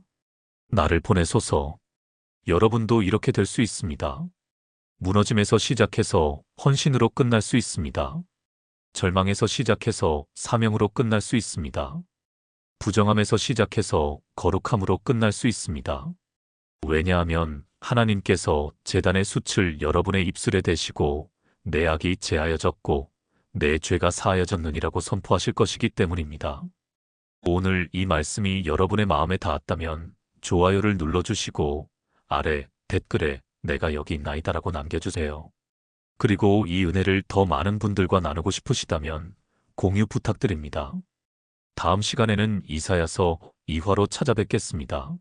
나를 보내소서. 여러분도 이렇게 될 수 있습니다. 무너짐에서 시작해서 헌신으로 끝날 수 있습니다. 절망에서 시작해서 사명으로 끝날 수 있습니다. 부정함에서 시작해서 거룩함으로 끝날 수 있습니다. 왜냐하면 하나님께서 제단의 숯을 여러분의 입술에 대시고 내 악이 제하여졌고 내 죄가 사하여졌느니라고 선포하실 것이기 때문입니다. 오늘 이 말씀이 여러분의 마음에 닿았다면 좋아요를 눌러주시고 아래 댓글에 내가 여기 있나이다라고 남겨주세요. 그리고 이 은혜를 더 많은 분들과 나누고 싶으시다면 공유 부탁드립니다. 다음 시간에는 이사야서 2화로 찾아뵙겠습니다.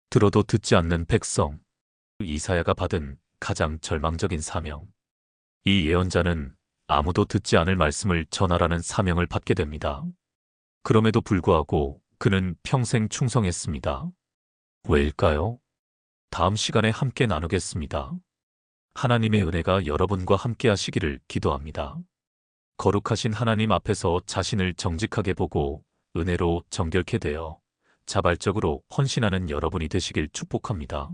들어도 듣지 않는 백성, 이사야가 받은 가장 절망적인 사명. 이 예언자는 아무도 듣지 않을 말씀을 전하라는 사명을 받게 됩니다. 그럼에도 불구하고 그는 평생 충성했습니다. 왜일까요? 다음 시간에 함께 나누겠습니다. 하나님의 은혜가 여러분과 함께 하시기를 기도합니다. 거룩하신 하나님 앞에서 자신을 정직하게 보고 은혜로 정결케 되어 자발적으로 헌신하는 여러분이 되시길 축복합니다.